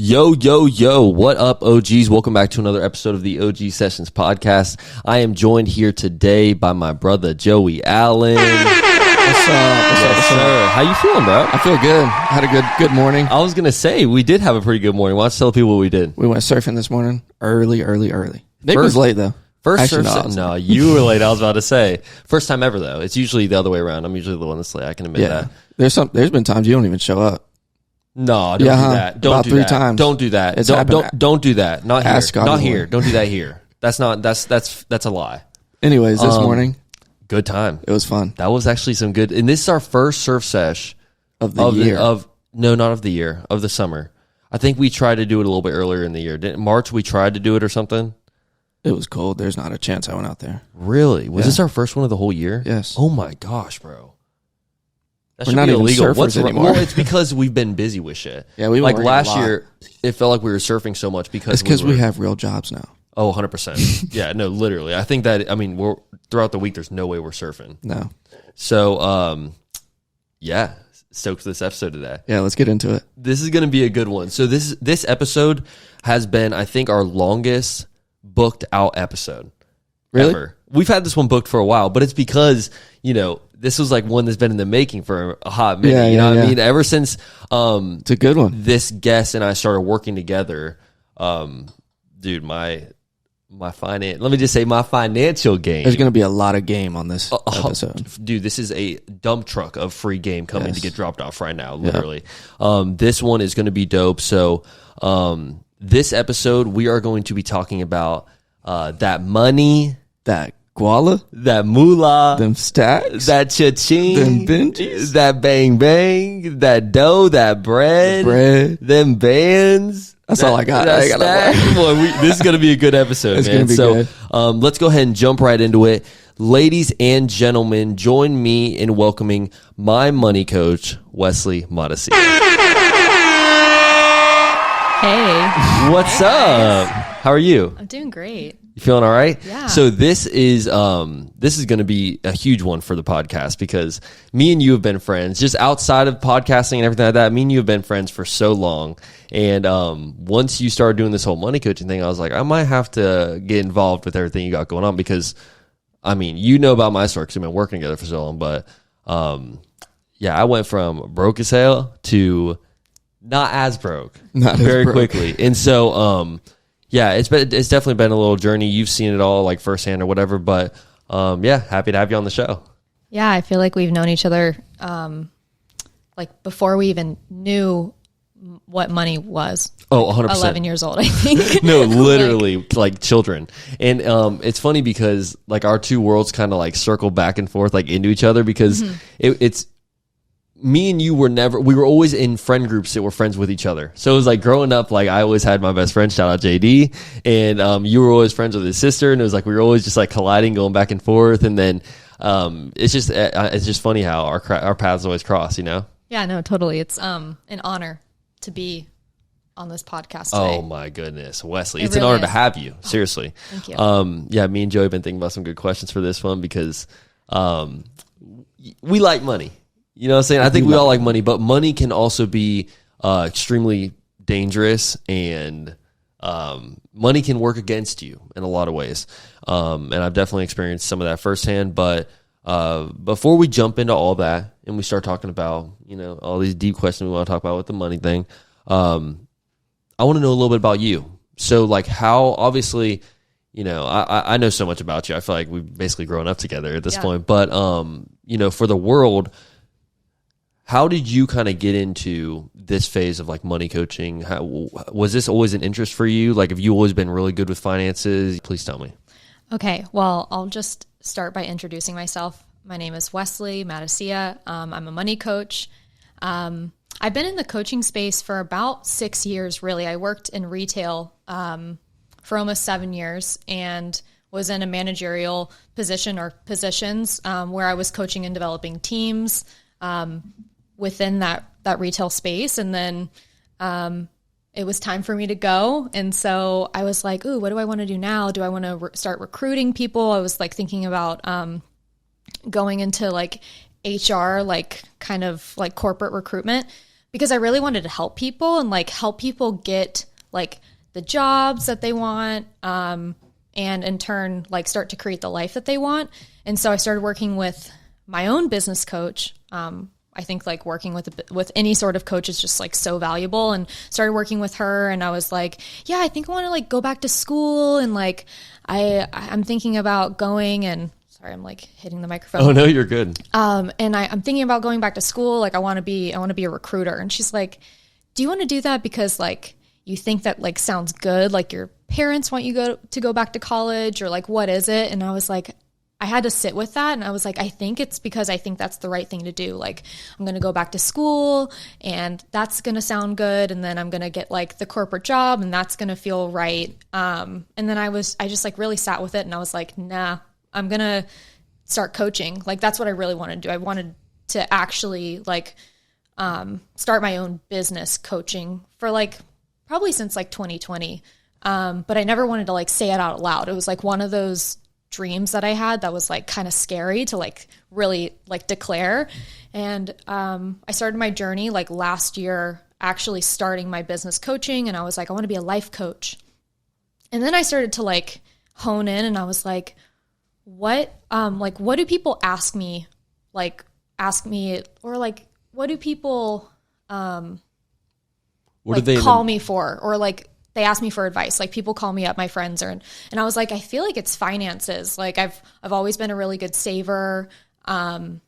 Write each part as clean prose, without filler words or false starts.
Yo, yo, yo, what up, OGs? Welcome back to another episode of the OG Sessions podcast. I am joined here today by my brother, Joey Allen. What's up, Sir. How you feeling, bro? I feel good. Had a good morning. I was going to say, we did have a pretty good morning. Why don't you tell people what we did? We went surfing this morning early. Maybe it was late, though. First Actually, surf no, you were late. I was about to say. First time ever, though. It's usually the other way around. I'm usually the one that's late. I can admit that. There's been times you don't even show up. No, don't do that. Don't About do 3 that. times. Don't do that. It's Don't do that. Not here. Ask God Not the here. Lord. Don't do that here. That's a lie. Anyways, this morning, Good time. it was fun. That was actually some good. And this is our first surf sesh Of the year. No, not of the year, of the summer. I think we tried to do it a little bit earlier in the year. Didn't March we tried to do it or something? It was cold. There's not a chance I went out there. Really? Was Yeah. this our first one of the whole year? Yes. Oh my gosh, bro. That We're should not be even illegal. surfers What's anymore. Well, it's because we've been busy with shit. Yeah, we like were last a lot. year. It felt like we were surfing so much because It's because we have real jobs now. Oh, 100%. Yeah, no, literally. I think that we're throughout the week. There's no way we're surfing. No. So, yeah, stoked for this episode today. Yeah, let's get into it. This is going to be a good one. So this episode has been, I think, our longest booked out episode. Really? Ever. We've had this one booked for a while, but it's because, this was like one that's been in the making for a hot minute. Yeah, you know yeah, what I yeah. mean? Ever since It's a good one. this guest and I started working together, dude, my finance, let me just say my financial game. There's going to be a lot of game on this episode. Dude, this is a dump truck of free game coming to get dropped off right now, literally. Yeah. This one is going to be dope. So this episode, we are going to be talking about that money, That guala, that moolah, them stacks, that cha-ching, them Benjis, that bang bang, that dough, that bread, them bands. That's all I got. I ain't got no stack. more. Boy, this is going to be a good episode, It's man. gonna be So good. let's go ahead and jump right into it. Ladies and gentlemen, join me in welcoming my money coach, Wesley Modesty. Hey, What's up? How are you? I'm doing great. You feeling all right? Yeah. So this is going to be a huge one for the podcast because me and you have been friends just outside of podcasting and everything like that. Me and you have been friends for so long. And once you started doing this whole money coaching thing, I was like, I might have to get involved with everything you got going on because, about my story because we've been working together for so long. But I went from broke as hell to not as broke very quickly. And so, it's definitely been a little journey. You've seen it all like firsthand or whatever, but happy to have you on the show. Yeah, I feel like we've known each other like before we even knew what money was. Oh, 100%. 11 years old, I think. No, literally like children. And it's funny because like our two worlds kind of like circle back and forth like into each other because it's me and you we were always in friend groups that were friends with each other. So it was like growing up, like I always had my best friend, shout out JD, and you were always friends with his sister, and it was like we were always just like colliding, going back and forth, and then it's just funny how our paths always cross, Yeah, no, totally. It's an honor to be on this podcast today. Oh my goodness, Wesley, it's really an honor to is. have you. Seriously. Thank you. Me and Joey have been thinking about some good questions for this one because we like money. You know what I'm saying? I think we all like money, but money can also be extremely dangerous and money can work against you in a lot of ways. And I've definitely experienced some of that firsthand. But before we jump into all that and we start talking about, all these deep questions we want to talk about with the money thing, I want to know a little bit about you. So like how obviously, I know so much about you. I feel like we've basically grown up together at this point. But, for the world, how did you kind of get into this phase of like money coaching? Was this always an interest for you? Like, have you always been really good with finances? Please tell me. Okay, well, I'll just start by introducing myself. My name is Wesley Matasia. I'm a money coach. I've been in the coaching space for about 6 years, really. I worked in retail for almost 7 years and was in a managerial position or positions where I was coaching and developing teams within that retail space. And then it was time for me to go. And so I was like, ooh, what do I want to do now? Do I want to start recruiting people? I was like thinking about going into like HR, like kind of like corporate recruitment. because I really wanted to help people and like help people get like the jobs that they want, and in turn, like start to create the life that they want. And so I started working with my own business coach. I think like working with any sort of coach is just like so valuable, and started working with her. And I was like, yeah, I think I want to like go back to school. And like, I'm thinking about going and sorry, I'm like hitting the microphone. Oh no, you're good. And I'm thinking about going back to school. Like I want to be a recruiter. And she's like, do you want to do that because like you think that like sounds good? Like your parents want you to go back to college, or like, what is it? And I was like, I had to sit with that. And I was like, I think it's because I think that's the right thing to do. Like, I'm going to go back to school and that's going to sound good. And then I'm going to get like the corporate job and that's going to feel right. And then I just like really sat with it and I was like, nah, I'm going to start coaching. Like, that's what I really wanted to do. I wanted to actually like, start my own business coaching for like, probably since like 2020. But I never wanted to like say it out loud. It was like one of those dreams that I had that was like kind of scary to like really like declare. And I started my journey like last year, actually starting my business coaching. And I was like, I want to be a life coach. And then I started to like hone in and I was like, what do people ask me? Or like, what do people call me for? Or like, they ask me for advice. Like people call me up, my friends and I was like, I feel like it's finances. Like I've always been a really good saver. I've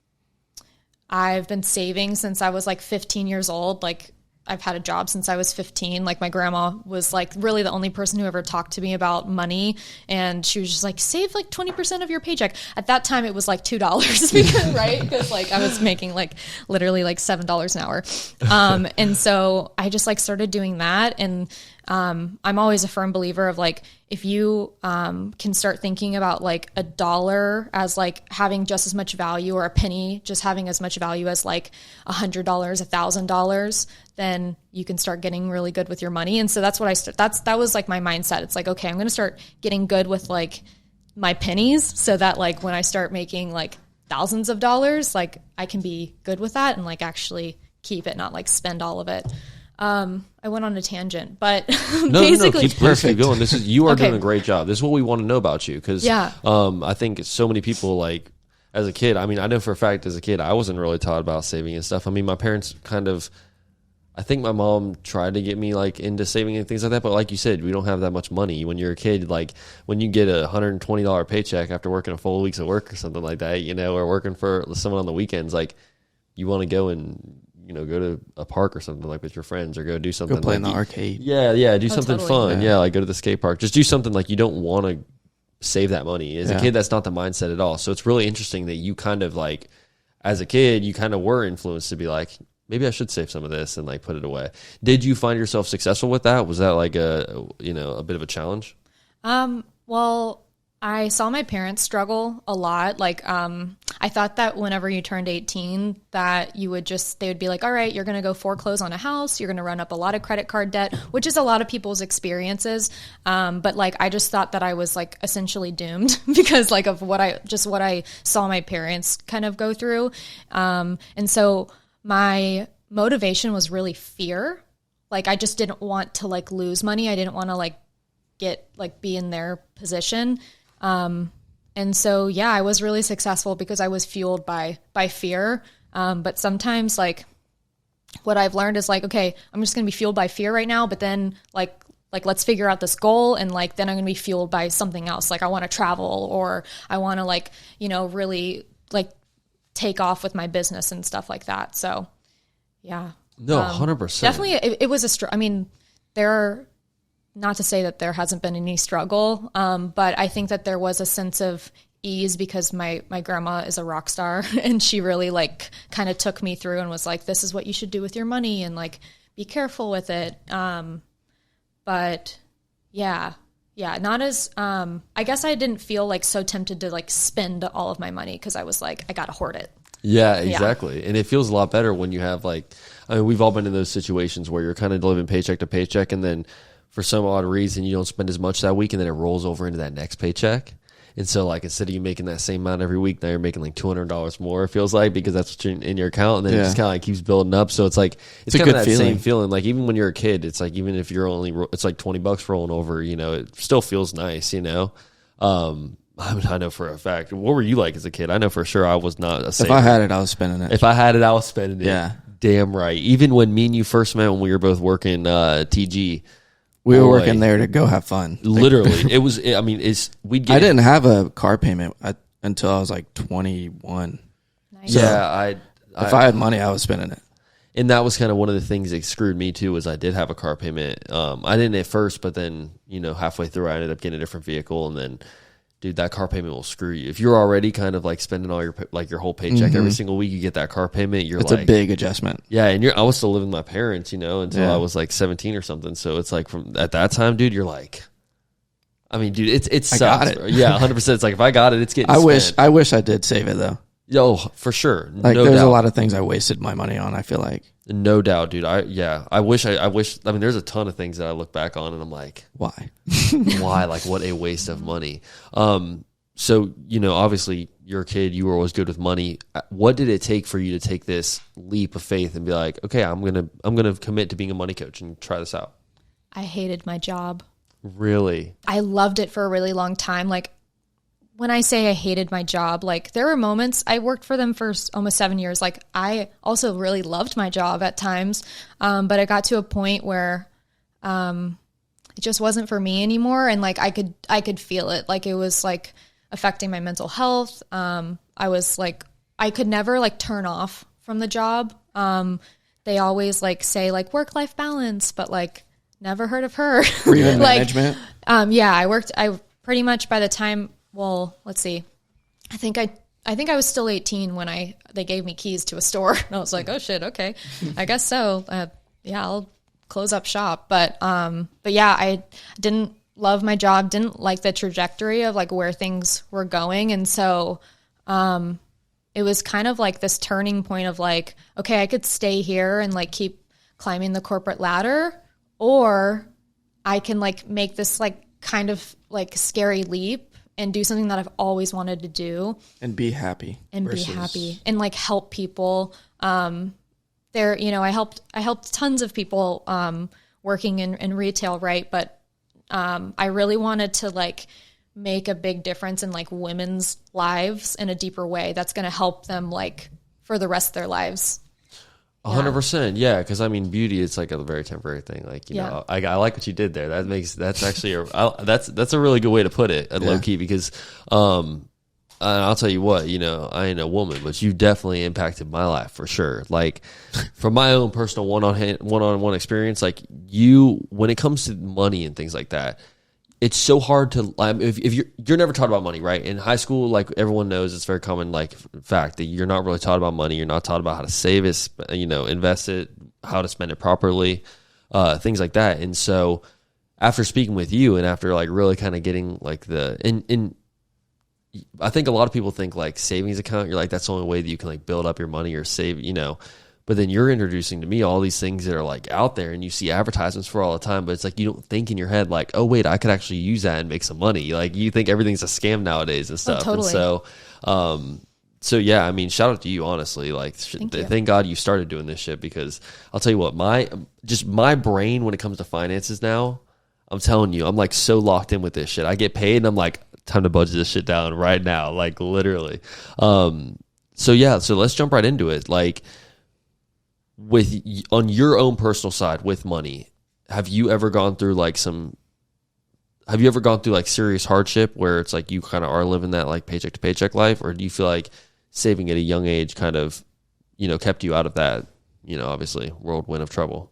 been saving since I was like 15 years old. Like I've had a job since I was 15. Like my grandma was like really the only person who ever talked to me about money. And she was just like, save like 20% of your paycheck. At that time it was like $2 because, right? Because like I was making like literally like $7 an hour. And so I just like started doing that. And I'm always a firm believer of like, if you can start thinking about like a dollar as like having just as much value, or a penny just having as much value as like $100, $1,000, then you can start getting really good with your money. And so that's what that was like my mindset. It's like, okay, I'm going to start getting good with like my pennies so that like when I start making like thousands of dollars, like I can be good with that and like actually keep it, not like spend all of it. I went on a tangent, but basically, keep going. You are doing a great job. This is what we want to know about you. Cause, I think so many people like as a kid, I mean, I know for a fact as a kid, I wasn't really taught about saving and stuff. I mean, my parents I think my mom tried to get me like into saving and things like that. But like you said, we don't have that much money when you're a kid. Like when you get a $120 paycheck after working a full weeks of work or something like that, or working for someone on the weekends, like you want to go and, go to a park or something like with your friends, or go do something. Go play in the arcade. Yeah, do something fun. Yeah, like go to the skate park. Just do something like you don't want to save that money. As a kid, that's not the mindset at all. So it's really interesting that you kind of like, as a kid, you kind of were influenced to be like, maybe I should save some of this and like put it away. Did you find yourself successful with that? Was that like a bit of a challenge? Well, I saw my parents struggle a lot. Like, I thought that whenever you turned 18, that they would be like, all right, you're going to go foreclose on a house. You're going to run up a lot of credit card debt, which is a lot of people's experiences. But like, I just thought that I was like essentially doomed because like of what I saw my parents kind of go through. And so my motivation was really fear. Like, I just didn't want to like lose money. I didn't want to like be in their position. And so, yeah, I was really successful because I was fueled by fear. But sometimes like what I've learned is like, okay, I'm just going to be fueled by fear right now, but then like, let's figure out this goal. And like, then I'm going to be fueled by something else. Like I want to travel, or I want to like, really like take off with my business and stuff like that. So yeah. No, 100%. Definitely. It was not to say that there hasn't been any struggle, but I think that there was a sense of ease because my grandma is a rock star and she really like kind of took me through and was like, this is what you should do with your money and like be careful with it. But yeah, not as, I guess I didn't feel like so tempted to like spend all of my money because I was like, I got to hoard it. Yeah, exactly. Yeah. And it feels a lot better when you have like, I mean, we've all been in those situations where you're kind of living paycheck to paycheck and then for some odd reason, you don't spend as much that week, and then it rolls over into that next paycheck. And so like instead of you making that same amount every week, now you're making like $200 more, it feels like, because that's what's in your account. And then it just kind of like keeps building up. So it's like, it's kind of that same feeling. Like even when you're a kid, it's like, even if you're only, it's like $20 rolling over, you know, it still feels nice, you know? I know for a fact. What were you like as a kid? I know for sure I was not a saver. If I had it, I was spending it. If I had it, I was spending it. Yeah. Damn right. Even when me and you first met, when we were both working TG, we were working there to go have fun. Literally, it was. I mean, we'd get. I didn't have a car payment until I was like 21. Nice. So yeah, if I had money, I was spending it. And that was kind of one of the things that screwed me too. Was I did have a car payment. I didn't at first, but then halfway through, I ended up getting a different vehicle, and then. Dude, that car payment will screw you. If you're already kind of like spending all your whole paycheck every single week, you get that car payment. It's a big adjustment. Yeah, and I was still living with my parents, until I was like 17 or something. So it's like from at that time, dude, you're like, I mean, dude, it sucks. I got it. Bro. Yeah, 100%. It's like if I got it, it's getting. I wish I did save it though. Yo, for sure. Like no there's doubt. a lot of things I wasted my money on. I feel like. No doubt, dude. I wish. I mean, there's a ton of things that I look back on and I'm like, why? Why? Like, what a waste of money. So, obviously you're a kid, you were always good with money. What did it take for you to take this leap of faith and be like, okay, I'm going to commit to being a money coach and try this out? I hated my job. Really? I loved it for a really long time. Like when I say I hated my job, like there were moments I worked for them for almost 7 years. Like I also really loved my job at times. But it got to a point where, it just wasn't for me anymore. And like, I could feel it. Like it was like, affecting my mental health. I was like, I could never like turn off from the job. They always like say like work-life balance, but like never heard of her. Were you in like, management? Yeah, I pretty much by the time, well, let's see. I think I was still 18 when they gave me keys to a store. And I was like, oh shit. Okay. I guess so. Yeah, I'll close up shop. But yeah, I didn't love my job, didn't like the trajectory of like where things were going. And so it was kind of like this turning point of like, okay, I could stay here and like keep climbing the corporate ladder, or I can like make this like kind of like scary leap and do something that I've always wanted to do. And be happy. And like help people. I helped tons of people working in retail, right? But I really wanted to like make a big difference in like women's lives in a deeper way that's going to help them like for the rest of their lives. 100%. Yeah. Cause I mean, beauty, it's like a very temporary thing. Like, I like what you did there. That's actually that's a really good way to put it low key, because, I'll tell you what, I ain't a woman, but you definitely impacted my life for sure. Like from my own personal one-on-one experience, like when it comes to money and things like that, it's so hard to, if you're never taught about money, right? In high school, like everyone knows, it's very common, like fact that you're not really taught about money. You're not taught about how to save it, invest it, how to spend it properly, things like that. And so after speaking with you and after like really kind of getting like I think a lot of people think like savings account, you're like, that's the only way that you can like build up your money or save, but then you're introducing to me all these things that are like out there and you see advertisements for all the time, but it's like, you don't think in your head, like, oh wait, I could actually use that and make some money. Like you think everything's a scam nowadays and stuff. Oh, totally. And so yeah, I mean, shout out to you, honestly, like thank God you started doing this shit, because I'll tell you what, my brain when it comes to finances now, I'm telling you, I'm like so locked in with this shit. I get paid and I'm like, time to budget this shit down right now, like literally. So let's jump right into it. Like on your own personal side with money, have you ever gone through like serious hardship where it's like you kind of are living that like paycheck to paycheck life, or do you feel like saving at a young age kind of, kept you out of that, obviously whirlwind of trouble?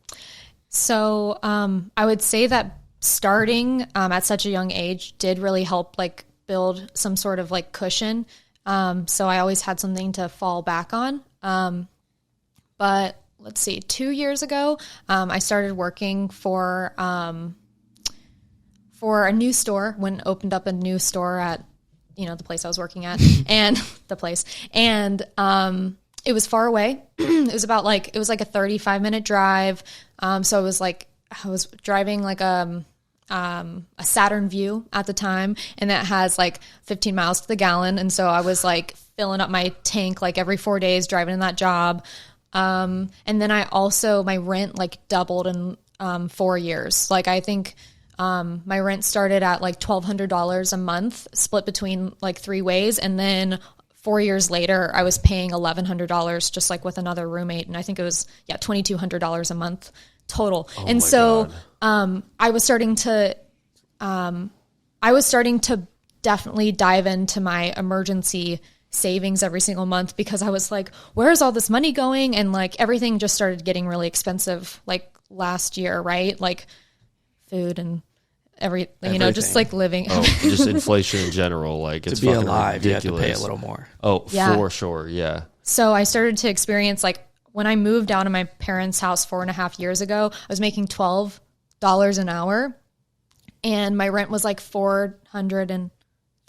So I would say that starting at such a young age did really help like build some sort of like cushion. So I always had something to fall back on. But let's see, 2 years ago, I started working for a new store, opened up a new store at, the place I was working at and it was far away. It was like a 35-minute drive. So it was like, I was driving like, a Saturn View at the time, and that has like 15 miles to the gallon. And so I was like filling up my tank like every 4 days driving in that job. And then my rent like doubled in 4 years. Like I think my rent started at like $1,200 a month, split between like 3 ways. And then 4 years later, I was paying $1,100 just like with another roommate. And I think it was, $2,200 a month total. Oh and so I was starting to definitely dive into my emergency savings every single month, because I was like, where's all this money going? And like everything just started getting really expensive like last year, right? Like food and everything. Just like living. Oh, just inflation in general. Like it's to be fucking alive, ridiculous. you have to pay a little more. Oh, Yeah. for sure. Yeah. So I started to experience, like when I moved down to my parents' house 4.5 years ago, I was making $12 an hour, and my rent was like $430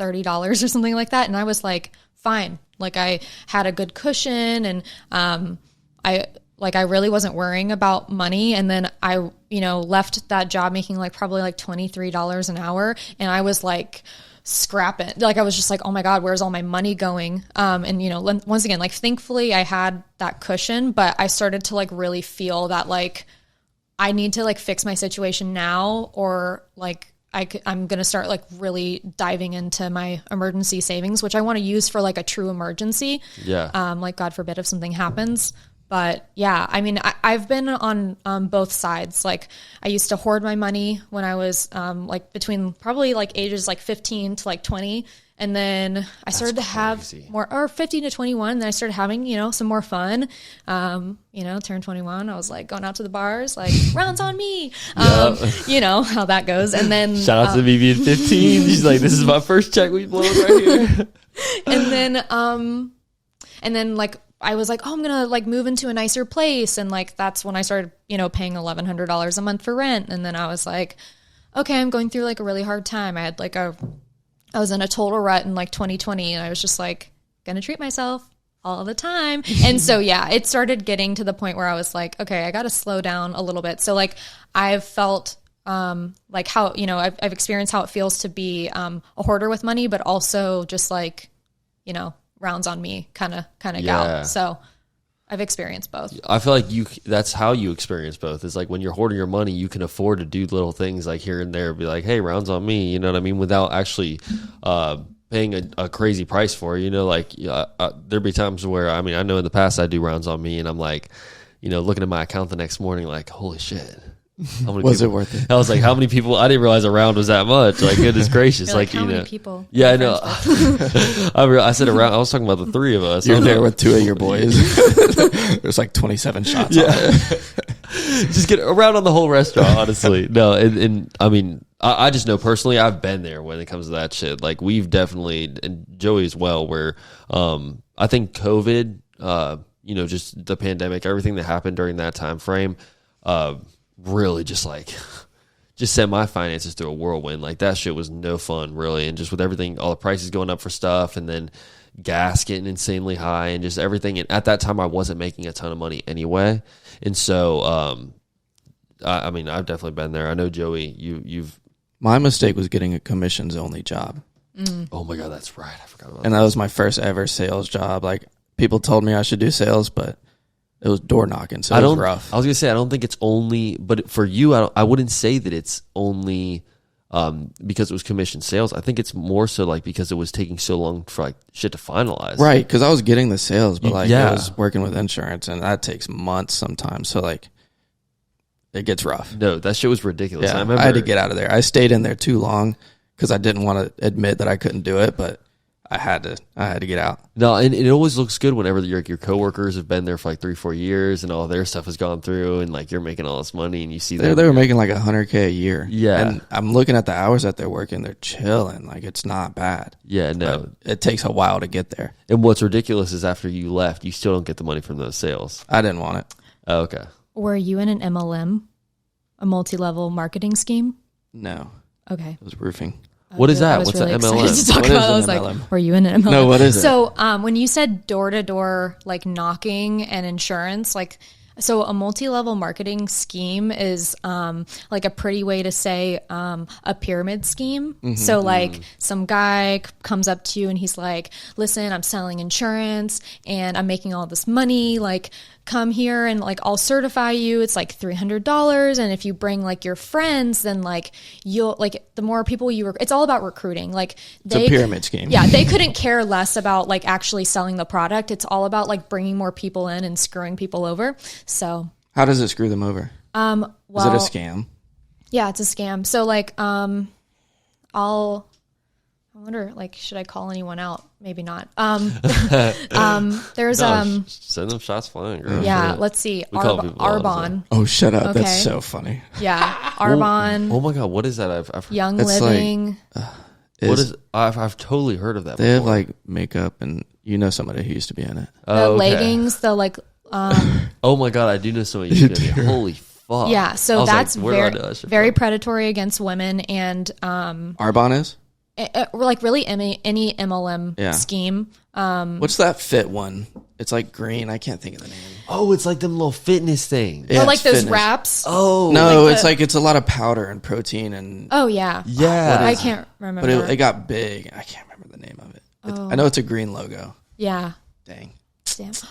or something like that. And I was like, fine. Like I had a good cushion, and I really wasn't worrying about money. And then I, left that job making like probably like $23 an hour. And I was like scrapping. Like I was just like, oh my God, where's all my money going? And once again, like thankfully I had that cushion, but I started to like really feel that like I need to like fix my situation now, or like I'm going to start like really diving into my emergency savings, which I want to use for like a true emergency. Yeah. Like God forbid if something happens. But yeah, I mean, I've been on both sides. Like I used to hoard my money when I was like between probably like ages like 15 to like 20. And then I started to have more, or 15 to 21. And then I started having, some more fun. Turned 21. I was like going out to the bars, like rounds on me. You know how that goes. And then shout out to me being 15. She's like, this is my first check we've blown right here. and then like, I was like, oh, I'm going to like move into a nicer place. And like, that's when I started, paying $1,100 a month for rent. And then I was like, okay, I'm going through like a really hard time. I was in a total rut in like 2020, and I was just like, gonna treat myself all the time. And so, yeah, it started getting to the point where I was like, okay, I got to slow down a little bit. So like I've felt like how, I've experienced how it feels to be a hoarder with money, but also just like, rounds on me kind of gal. So I've experienced both. I feel like that's how you experience both. It's like when you're hoarding your money, you can afford to do little things like here and there, be like, hey, rounds on me, you know what I mean? Without actually paying a crazy price for it, there'd be times where, I mean, I know in the past I do rounds on me, and I'm like, looking at my account the next morning, like, holy shit. How many Was people, it worth it? I was like, how many people? I didn't realize a round was that much. Like, goodness gracious. Like how many people? Yeah, I know. I said around. I was talking about the three of us. You're there with two of your boys. There's like 27 shots. Yeah. Just get around on the whole restaurant, honestly. No, and I mean, I just know personally, I've been there when it comes to that shit. Like, we've definitely, and Joey as well, where I think COVID, just the pandemic, everything that happened during that time frame, really just sent my finances through a whirlwind. Like, that shit was no fun, really. And just with everything, all the prices going up for stuff, and then gas getting insanely high, and just everything. And at that time, I wasn't making a ton of money anyway. And so, I mean, I've definitely been there. I know, Joey, you've. My mistake was getting a commissions only job. Oh my God, that's right. I forgot about that. And that was my first ever sales job. Like, people told me I should do sales, but it was door knocking, so it was rough. I was gonna say, I don't think it's only, but for you, I wouldn't say that it's only because it was commission sales. I think it's more so like because it was taking so long for like shit to finalize. Right, because I was getting the sales, but like I was working with insurance, and that takes months sometimes. So like, it gets rough. No, that shit was ridiculous. Yeah, I remember I had to get out of there. I stayed in there too long because I didn't want to admit that I couldn't do it, but I had to get out. No, and it always looks good whenever your coworkers have been there for like 3-4 years, and all their stuff has gone through, and like you're making all this money, and you see they were making like $100K a year. Yeah, and I'm looking at the hours that they're working; they're chilling. Like, it's not bad. Yeah, no, but it takes a while to get there. And what's ridiculous is after you left, you still don't get the money from those sales. I didn't want it. Oh, okay. Were you in an MLM, a multi-level marketing scheme? No. Okay. It was roofing. What is that? What's really an MLM? To talk about. I was like, were you in an MLM? No, what is it? So when you said door-to-door, like knocking and insurance, like So a multi-level marketing scheme is like a pretty way to say a pyramid scheme. Mm-hmm. So like some guy comes up to you and he's like, listen, I'm selling insurance and I'm making all this money. Like, come here and like I'll certify you. It's like $300. And if you bring like your friends, then like you'll like the more people it's all about recruiting. Like it's a pyramid scheme. Yeah. They couldn't care less about like actually selling the product. It's all about like bringing more people in and screwing people over. So how does it screw them over? Is it a scam? Yeah, it's a scam. So like, I wonder, like, should I call anyone out? Maybe not. There's send them shots flying. Girl. Yeah, let's see. Arbonne. Oh, shut up! Okay. That's so funny. Yeah, Arbonne. Oh my God, what is that? I've Young Living. Like, what is? I've totally heard of that. They have like makeup, and you know somebody who used to be in it. The leggings, the like. Oh my God, I do know somebody who used to be. Holy fuck! Yeah, so that's like, very predatory against women, and Arbonne is. Like really any MLM scheme. What's that fit one? It's like green. I can't think of the name. Oh, it's like them little fitness things. Yeah, or like those wraps. Oh. No, it's a lot of powder and protein and. Oh, yeah. Yeah. I can't remember. But it got big. I can't remember the name of it. I know it's a green logo. Yeah. Dang.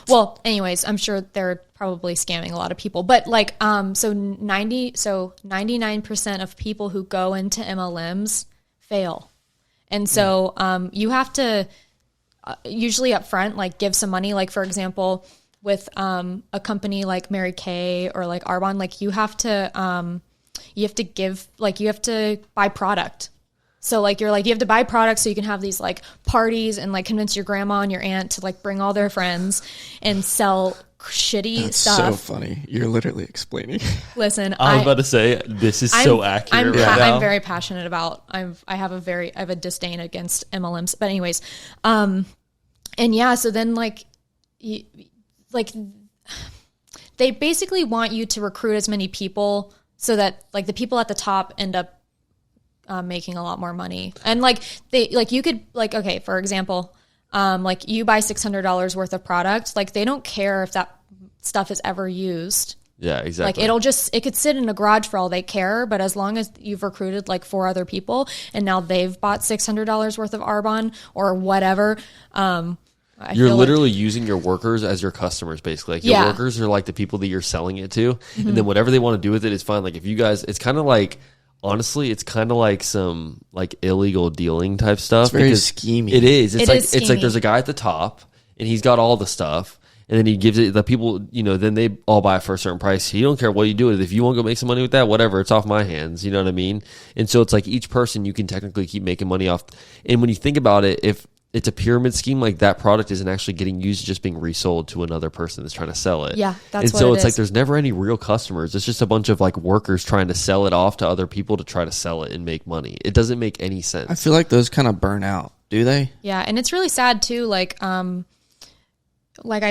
Well, anyways, I'm sure they're probably scamming a lot of people. But like, so 99% of people who go into MLMs fail. And so you have to usually up front, like give some money. Like, for example, with a company like Mary Kay or like Arbonne, like you have to give, like you have to buy product. So like you're like, you have to buy products so you can have these like parties and like convince your grandma and your aunt to like bring all their friends and sell shitty stuff. That's so funny. You're literally explaining. Listen, I was about to say this is so accurate right now. I'm very passionate about. I have a disdain against MLMs. But anyways, and yeah. So then like they basically want you to recruit as many people so that like the people at the top end up making a lot more money. And like you could like, okay, for example. Like you buy $600 worth of product, like they don't care if that stuff is ever used. Yeah, exactly. Like it could sit in a garage for all they care, but as long as you've recruited like 4 other people and now they've bought $600 worth of Arbonne or whatever, you're literally using your workers as your customers, basically. Like your workers are like the people that you're selling it to, and then whatever they want to do with it is fine. Like if you guys, it's kind of like. Honestly, it's kind of like some like illegal dealing type stuff. It's very scheming. It is. It's like there's a guy at the top and he's got all the stuff and then he gives it the people, you know, then they all buy it for a certain price. He don't care what you do with it. If you want to go make some money with that, whatever, it's off my hands. You know what I mean? And so it's like each person you can technically keep making money off. And when you think about it, if it's a pyramid scheme, like that product isn't actually getting used, just being resold to another person that's trying to sell it. Yeah, that's and what so it it's is. like there's never any real customers. It's just a bunch of like workers trying to sell it off to other people to try to sell it and make money. It doesn't make any sense. I feel like those kind of burn out. Do they? Yeah, and it's really sad too. Like I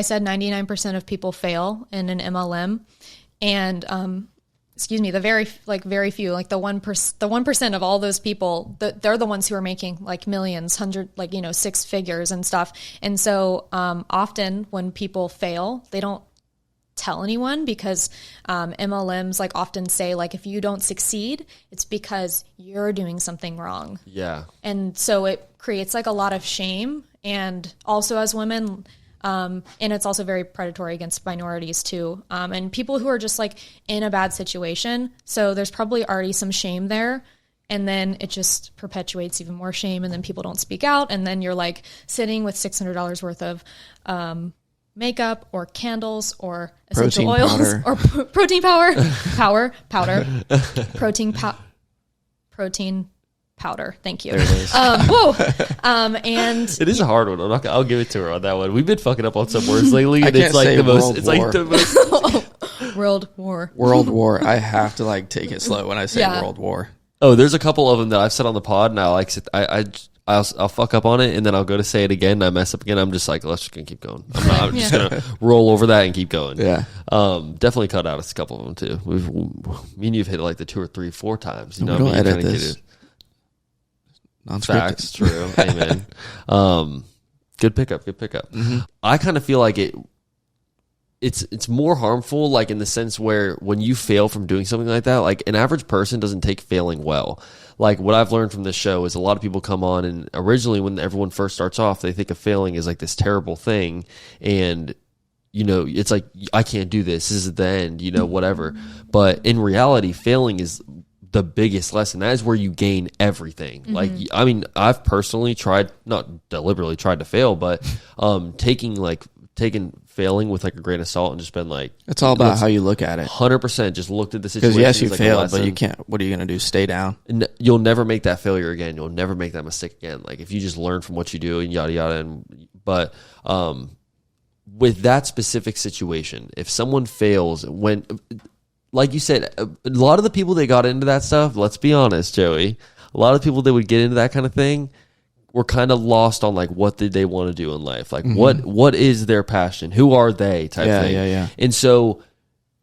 said, 99% of people fail in an MLM, and the very few, like the 1% of all those people, they're the ones who are making like millions, 6 figures and stuff. And so often when people fail, they don't tell anyone because MLMs like often say like if you don't succeed, it's because you're doing something wrong. Yeah. And so it creates like a lot of shame, and also as women. And it's also very predatory against minorities too. And people who are just like in a bad situation. So there's probably already some shame there. And then it just perpetuates even more shame. And then people don't speak out. And then you're like sitting with $600 worth of makeup or candles or essential protein oils powder. or protein powder, protein powder. Thank you. There it is. And it is a hard one. I'll give it to her on that one. We've been fucking up on some words lately, and it's like the most. It's like the most. World War. World War. I have to like take it slow when I say World War. Oh, there's a couple of them that I've said on the pod, and I'll fuck up on it, and then I'll go to say it again, and I mess up again. I'm just like, let's just gonna keep going. I'm just gonna roll over that and keep going. Yeah. Definitely cut out a couple of them too. Me and you've hit it like the 2 or 3, 4 times. You know, we don't edit this. Facts, true. Amen. Good pickup. Mm-hmm. I kind of feel like it. it's more harmful, like in the sense where when you fail from doing something like that, like an average person doesn't take failing well. Like what I've learned from this show is a lot of people come on and originally when everyone first starts off, they think of failing as like this terrible thing. And, you know, it's like, I can't do this. This is the end, you know, whatever. But in reality, failing is the biggest lesson. That is where you gain everything. Like, I mean, I've personally tried, not deliberately tried to fail, but taking failing with like a grain of salt and just been like, it's all about how you look at it. 100% just looked at the situation. Because yes, you like failed, but you can't. What are you going to do? Stay down? You'll never make that failure again. You'll never make that mistake again. Like if you just learn from what you do and yada yada. But with that specific situation, if someone fails when, like you said, a lot of the people that got into that stuff, let's be honest, Joey, a lot of people that would get into that kind of thing were kind of lost on like what did they want to do in life, like what is their passion, who are they type thing. Yeah. And so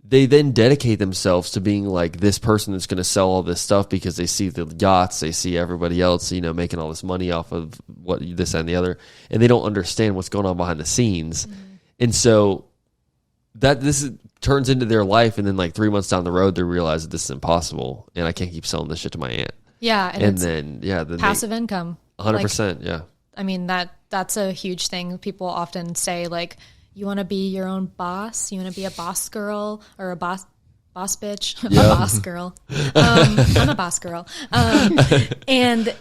they then dedicate themselves to being like this person that's going to sell all this stuff because they see the yachts, they see everybody else, you know, making all this money off of what this and the other, and they don't understand what's going on behind the scenes. And so that turns into their life, and then like 3 months down the road they realize that this is impossible and I can't keep selling this shit to my aunt. And then passive income. 100%, yeah. I mean, that's a huge thing. People often say, like, you want to be your own boss? You want to be a boss girl or a boss bitch? Yeah. A boss girl. I'm a boss girl. And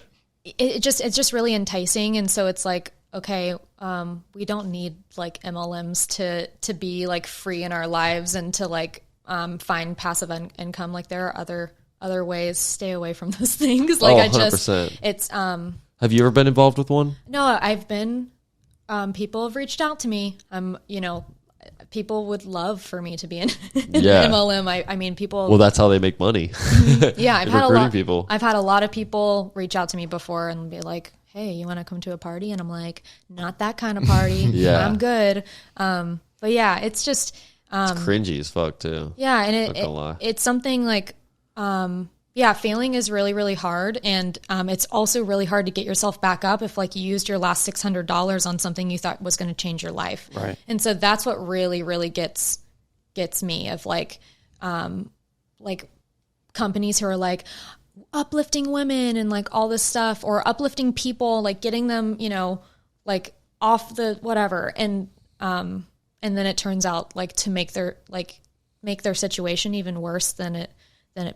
it's just really enticing. And so it's like, okay, we don't need, like, MLMs to be, like, free in our lives and to, like, find passive income. Like, there are other ways. Stay away from those things. Like, 100%. It's Have you ever been involved with one? No, I've been. People have reached out to me. You know, people would love for me to be in MLM. I mean, people. Well, that's how they make money. Yeah, I've had a lot of people reach out to me before and be like, "Hey, you want to come to a party?" And I'm like, "Not that kind of party. Yeah, I'm good." But yeah, it's just it's cringy as fuck too. Yeah, and it's something like. Failing is really, really hard. And it's also really hard to get yourself back up if like you used your last $600 on something you thought was going to change your life. Right. And so that's what really, really gets me of like companies who are like uplifting women and like all this stuff, or uplifting people, like getting them, you know, like off the whatever. And then it turns out like to make their situation even worse than it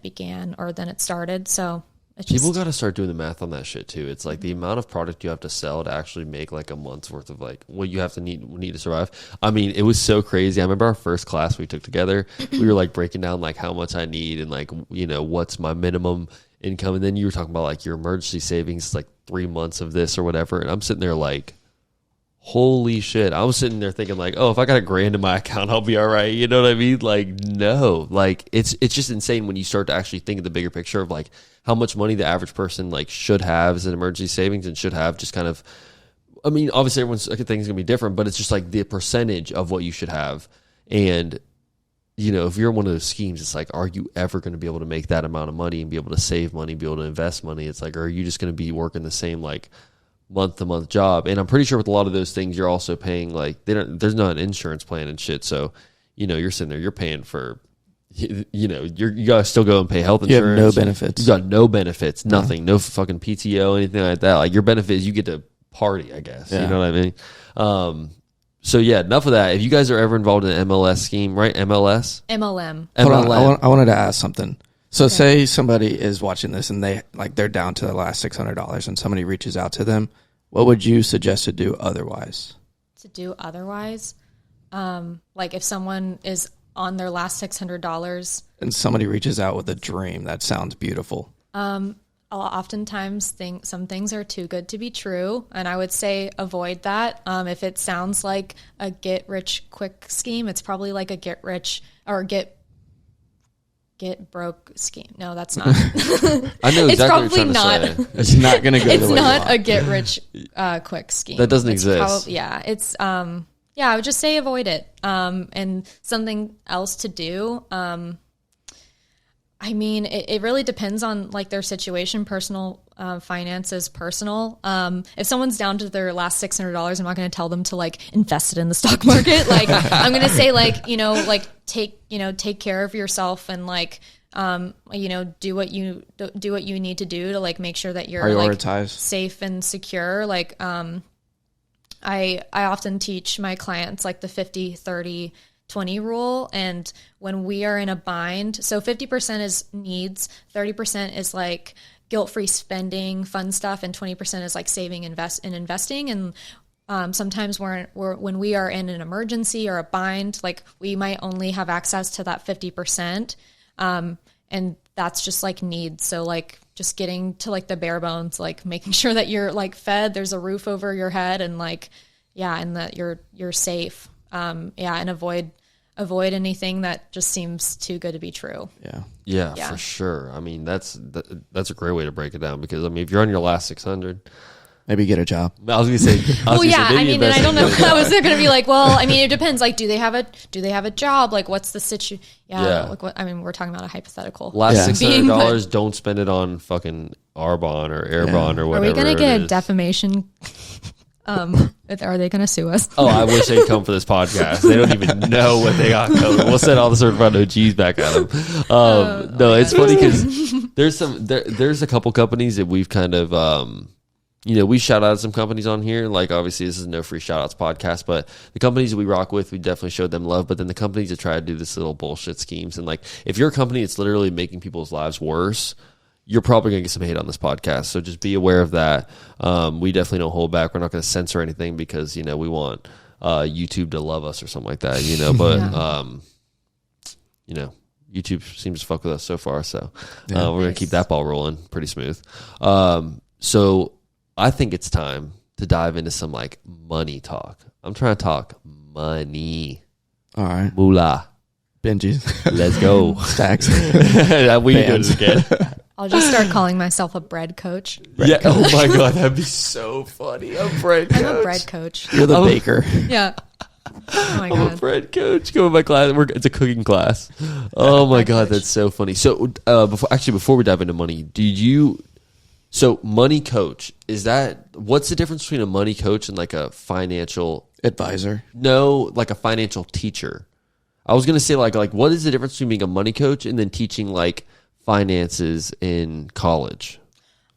began or than it started. So it's people got to start doing the math on that shit too. It's like the amount of product you have to sell to actually make like a month's worth of like what you have to need to survive. I mean, it was so crazy. I remember our first class we took together, we were like breaking down like how much I need and like, you know, what's my minimum income. And then you were talking about like your emergency savings, like 3 months of this or whatever. And I'm sitting there like, holy shit. I was sitting there thinking like, oh, if I got $1,000 in my account, I'll be all right. You know what I mean? Like, no, like it's just insane when you start to actually think of the bigger picture of like how much money the average person like should have as an emergency savings and should have just kind of, I mean, obviously everyone's thing's gonna be different, but it's just like the percentage of what you should have. And, you know, if you're in one of those schemes, it's like, are you ever going to be able to make that amount of money and be able to save money, be able to invest money? It's like, or are you just going to be working the same like month-to-month job? And I'm pretty sure with a lot of those things, you're also paying like there's not an insurance plan and shit. So, you know, you're sitting there, you're paying for, you know, you gotta still go and pay health insurance. You have no benefits. You got no benefits, nothing, no fucking PTO, anything like that. Like your benefit is you get to party, I guess. Yeah. You know what I mean? So yeah, enough of that. If you guys are ever involved in an MLS scheme, right? MLM. Hold on, I wanted to ask something. So say somebody is watching this and they're down to the last $600 and somebody reaches out to them. What would you suggest to do otherwise? To do otherwise? Like if someone is on their last $600 and somebody reaches out with a dream, that sounds beautiful. Oftentimes some things are too good to be true. And I would say avoid that. If it sounds like a get rich quick scheme, it's probably like a get rich or get broke scheme. No, that's not. I know exactly it's probably what you're trying to say. It's not going to go. It's not a get rich quick scheme. That doesn't exist. It's I would just say avoid it. And something else to do. I mean, it really depends on like their situation. Personal finances, personal. If someone's down to their last $600, I'm not going to tell them to like invest it in the stock market. Like I'm going to say like, like take care of yourself and like, do what you need to do to like make sure that you're like safe and secure. Like, I often teach my clients like the 50-30-20 rule. And when we are in a bind, so 50% is needs, 30% is like guilt-free spending, fun stuff, and 20% is like saving, investing. And sometimes when we are in an emergency or a bind, like we might only have access to that 50%. And that's just like needs. So like just getting to like the bare bones, like making sure that you're like fed, there's a roof over your head, and like, and that you're safe. And avoid anything that just seems too good to be true. Yeah, for sure. I mean, that's a great way to break it down, because I mean, if you're on your last 600, maybe get a job. I was going to say, I mean, and I don't know. I was going to be like, well, I mean, it depends. Like, do they have a job? Like, what's the situation? Like, what? I mean, we're talking about a hypothetical. Last $600, don't spend it on fucking Arbonne or Airbond or whatever. Are we going to get a defamation? Are they going to sue us? Oh, I wish they'd come for this podcast. They don't even know what they got coming. We'll send all the certified OGs back at them. No, it's funny because there's a couple companies that we've kind of, we shout out some companies on here. Like, obviously, this is no free shout outs podcast, but the companies that we rock with, we definitely showed them love. But then the companies that try to do this little bullshit schemes, and like, if you're a company that's literally making people's lives worse, you're probably going to get some hate on this podcast. So just be aware of that. We definitely don't hold back. We're not going to censor anything because, we want YouTube to love us or something like that, but, YouTube seems to fuck with us so far. So we're going to keep that ball rolling pretty smooth. So I think it's time to dive into some like money talk. I'm trying to talk money. All right. Moolah. Benjis. Let's go. Stacks. We do this again. I'll just start calling myself a bread coach. Coach. Oh my God. That'd be so funny. I'm a bread coach. You're the baker. Yeah. Oh my God. I'm a bread coach. Go in my class. It's a cooking class. Oh my God. Coach. That's so funny. So before we dive into money, so money coach, what's the difference between a money coach and like a financial advisor? No, like a financial teacher. I was going to say like what is the difference between being a money coach and then teaching like finances in college?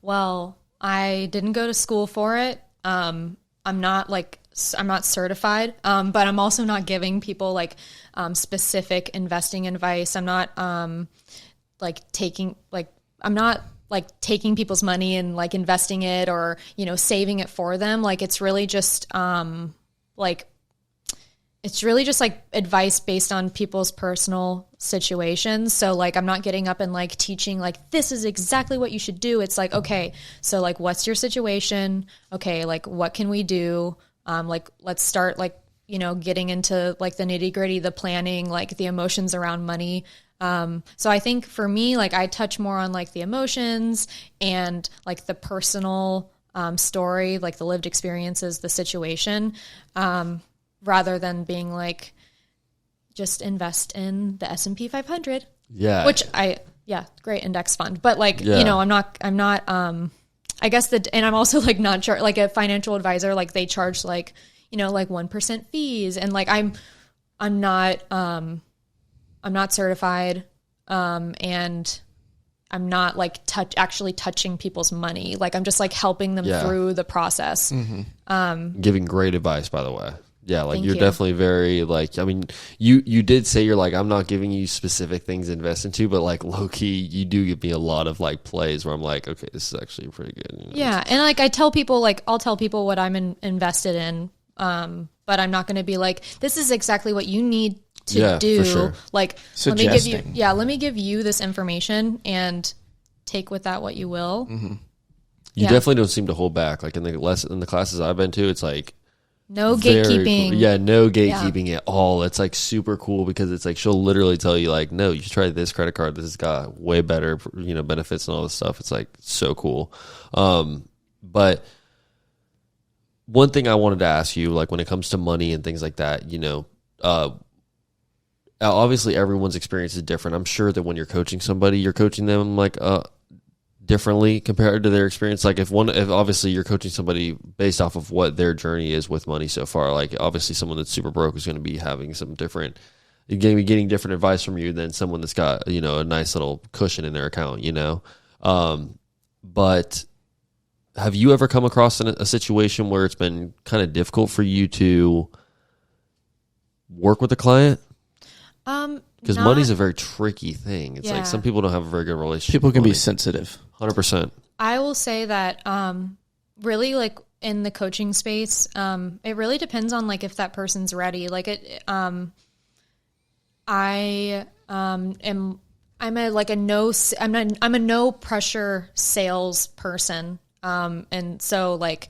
Well, I didn't go to school for it. I'm not certified, but I'm also not giving people like specific investing advice. I'm not taking people's money and like investing it or, saving it for them. Like, it's really just, like advice based on people's personal situations. So like, I'm not getting up and like teaching, like, this is exactly what you should do. It's like, okay, so like, what's your situation? Okay. Like, what can we do? Like, let's start like, getting into like the nitty gritty, the planning, like the emotions around money. So I think for me, like I touch more on like the emotions and like the personal story, like the lived experiences, the situation, rather than being like, just invest in the S&P 500. Yeah. Which great index fund. But like, I'm not, I guess and I'm also like not like a financial advisor, like they charge like, like 1% fees. And like, I'm not certified, and I'm not like actually touching people's money. Like I'm just like helping them through the process. Mm-hmm. Giving great advice, by the way. Yeah, like you're definitely very like, I mean, you did say you're like, I'm not giving you specific things to invest into, but like low key, you do give me a lot of like plays where I'm like, okay, this is actually pretty good. Yeah, and like I'll tell people what I'm invested in, but I'm not going to be like, this is exactly what you need to do. For sure. Like, let me give you this information and take with that what you will. Mm-hmm. You definitely don't seem to hold back. Like in the classes I've been to, it's like no gatekeeping. Cool. Yeah, no gatekeeping at all. It's like super cool because it's like she'll literally tell you like, no, you should try this credit card. This has got way better, benefits and all this stuff. It's like so cool. But one thing I wanted to ask you, like when it comes to money and things like that, obviously everyone's experience is different. I'm sure that when you're coaching somebody, you're coaching them like differently compared to their experience. Like if obviously you're coaching somebody based off of what their journey is with money so far, like obviously someone that's super broke is going to be having some different, you're going to be getting different advice from you than someone that's got, you know, a nice little cushion in their account, you know? But have you ever come across a situation where it's been kind of difficult for you to work with a client? Because money's a very tricky thing. It's like some people don't have a very good relationship. People can be sensitive. 100%. I will say that really, like in the coaching space, it really depends on like if that person's ready. Like I'm a no pressure sales person. And so like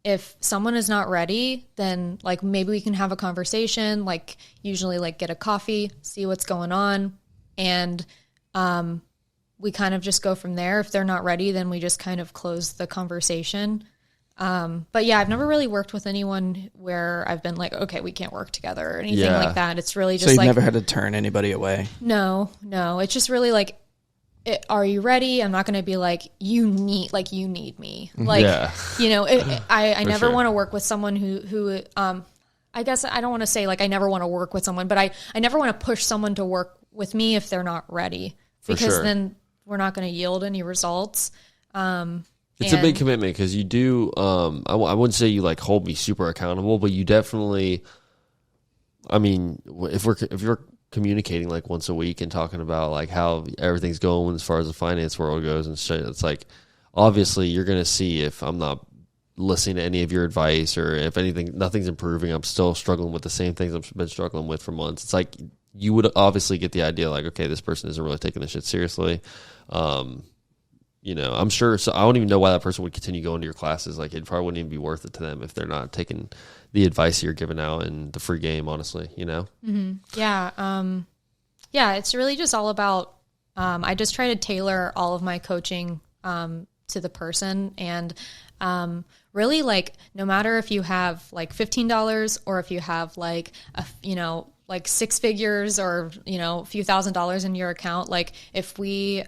if someone is not ready, then like maybe we can have a conversation, like usually like get a coffee, see what's going on. And we kind of just go from there. If they're not ready, then we just kind of close the conversation. But yeah, I've never really worked with anyone where I've been like, okay, we can't work together or anything like that. It's really just so you've like, never had to turn anybody away? No. It's just really like, are you ready? I'm not going to be like, you need me. Like, you know, I never want to work with someone who I guess I don't want to say like, I never want to work with someone, but I never want to push someone to work with me if they're not ready, because then we're not going to yield any results. It's a big commitment because you do, I wouldn't say you like hold me super accountable, but you definitely, I mean, if you're communicating like once a week and talking about like how everything's going as far as the finance world goes and shit, it's like, obviously you're going to see if I'm not listening to any of your advice or if nothing's improving. I'm still struggling with the same things I've been struggling with for months. It's like, you would obviously get the idea like, okay, this person isn't really taking this shit seriously. You know, I'm sure. So I don't even know why that person would continue going to your classes. Like, it probably wouldn't even be worth it to them if they're not taking the advice you're giving out and the free game, honestly, you know? Mm-hmm. Yeah. Yeah. It's really just all about, I just try to tailor all of my coaching, to the person. And, really like, no matter if you have like $15 or if you have like, like six figures or, you know, a few $1,000s in your account, like if we,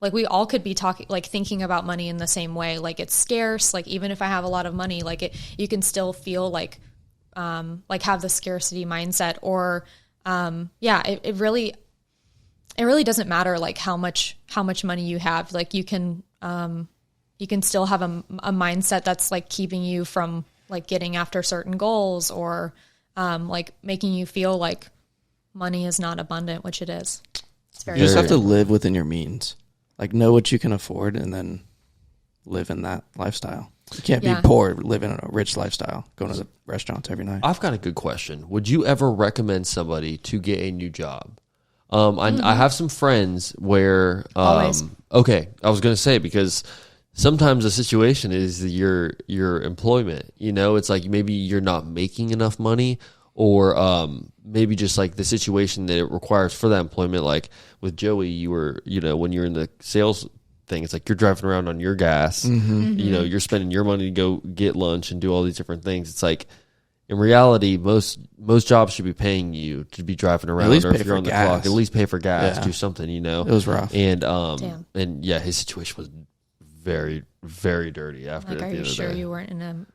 like we all could be talking, like thinking about money in the same way. Like it's scarce. Like even if I have a lot of money, like you can still feel like have the scarcity mindset mindset. Or, it really doesn't matter like how much money you have. Like you can still have a mindset that's like keeping you from like getting after certain goals or, like making you feel like money is not abundant, which it is. It's very. You just have to live within your means. Like, know what you can afford and then live in that lifestyle. You can't be poor, living in a rich lifestyle, going to the restaurants every night. I've got a good question. Would you ever recommend somebody to get a new job? I have some friends where, okay, I was going to say, because sometimes the situation is your employment, you know, it's like maybe you're not making enough money, or maybe just like the situation that it requires for that employment. Like with Joey, you were, you know, when you're in the sales thing, it's like you're driving around on your gas, you know, you're spending your money to go get lunch and do all these different things. It's like, in reality, most jobs should be paying you to be driving around, or if you're on the clock, at least pay for gas, do something, you know. It was rough. And yeah, his situation was very, very dirty after. Like, at are the you end of sure the day. you weren't in a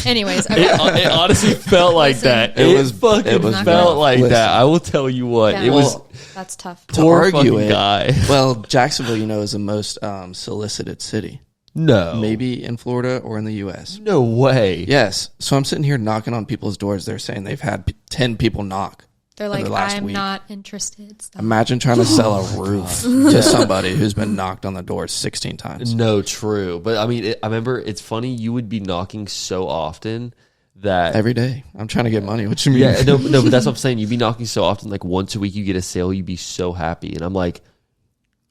anyways, okay. It honestly felt like that. It felt like that. I will tell you what. Yeah. It was. That's tough. To argue fucking it, guy. Well, Jacksonville, you know, is the most solicited city. No. Maybe in Florida or in the U.S. No way. Yes. So I'm sitting here knocking on people's doors. They're saying they've had 10 people knock. They're like, I'm not interested. Stop. Imagine trying to sell a roof to somebody who's been knocked on the door 16 times. No, true. But I mean, I remember, it's funny, you would be knocking so often that... Every day. I'm trying to get money. What you mean? Yeah, no, but that's what I'm saying. You'd be knocking so often, like once a week you get a sale, you'd be so happy. And I'm like...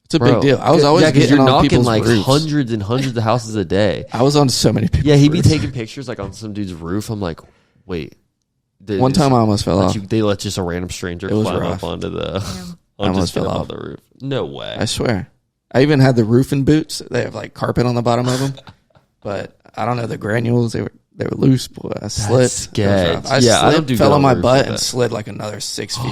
It's a big deal. I was always getting you're on knocking people's like roofs. hundreds and hundreds of houses a day. I was on so many people's Yeah, he'd be roofs. taking pictures like on some dude's roof. I'm like, wait... One time I almost fell off. They let just a random stranger climb up onto the, I almost fell off the roof. No way. I swear. I even had the roofing boots. They have like carpet on the bottom of them. But I don't know, the granules, they They were loose, boy. I slid. Sketch. I Yeah, I slid, don't do fell on my roofs butt like and that. slid like another 6 feet.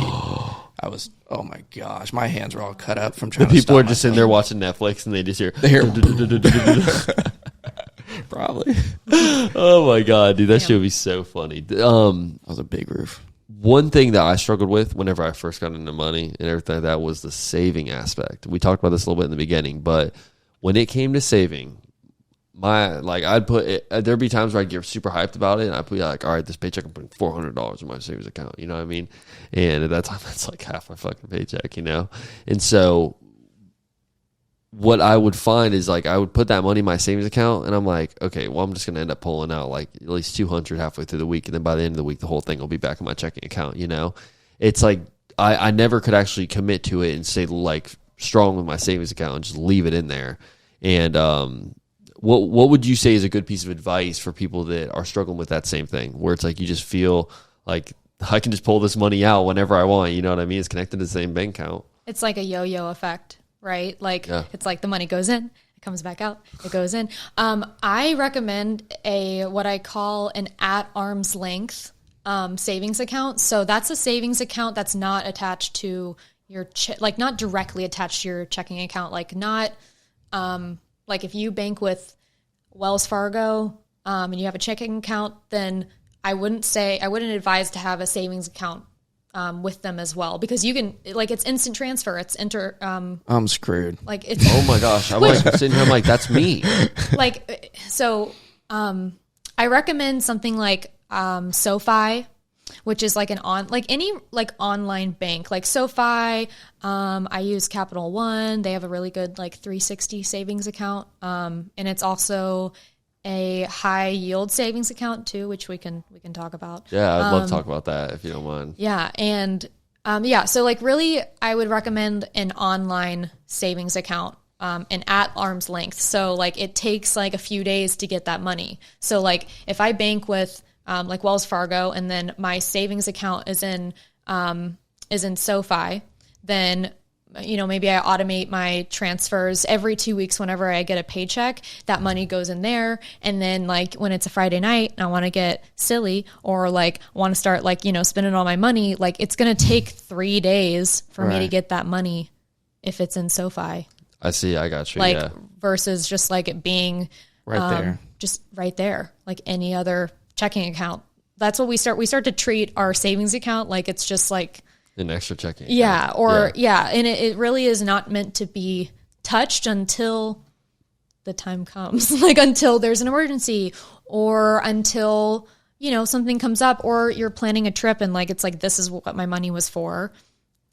I was, oh my gosh, my hands were all cut up from trying to People stop are just sitting there myself. watching Netflix and they just hear. They hear probably. Oh my god, dude, that shit would be so funny. That was a big roof. One thing that I struggled with whenever I first got into money and everything like that was the saving aspect. We talked about this a little bit in the beginning, but when it came to saving, I'd put it, there'd be times where I'd get super hyped about it, and I'd be like, all right, this paycheck, I'm putting $400 in my savings account. You know what I mean? And at that time, that's like half my fucking paycheck, you know? And so what I would find is like I would put that money in my savings account, and I'm like, okay, well, I'm just going to end up pulling out like at least 200 halfway through the week, and then by the end of the week, the whole thing will be back in my checking account, you know? It's like I never could actually commit to it and stay like strong with my savings account and just leave it in there. And what would you say is a good piece of advice for people that are struggling with that same thing, where it's like you just feel like I can just pull this money out whenever I want, you know what I mean? It's connected to the same bank account. It's like a yo-yo effect, right? Like It's like the money goes in, it comes back out, it goes in. I recommend what I call an at arm's length savings account. So that's a savings account that's not attached to your not directly attached to your checking account, like not like if you bank with Wells Fargo and you have a checking account, then I wouldn't advise to have a savings account with them as well, because you can, like, it's instant transfer. It's I'm screwed. like it's Oh my gosh. I'm like sitting here, I'm like, that's me. like, so I recommend something like SoFi, which is like any online bank, like SoFi. I use Capital One. They have a really good like 360 savings account. And it's also a high yield savings account too, which we can talk about. Yeah, I'd love to talk about that if you don't mind. Yeah. And so like really I would recommend an online savings account. And at arm's length. So like it takes like a few days to get that money. So like if I bank with like Wells Fargo and then my savings account is in SoFi, then maybe I automate my transfers every 2 weeks. Whenever I get a paycheck, that money goes in there. And then like when it's a Friday night and I want to get silly or like want to start like, spending all my money, like it's going to take 3 days for me to get that money if it's in SoFi. I see. I got you. Like versus just like it being there. just right there, like any other checking account. That's what we start to treat our savings account like it's just like an extra checking account. And it really is not meant to be touched until the time comes, like until there's an emergency or until something comes up or you're planning a trip and like it's like this is what my money was for,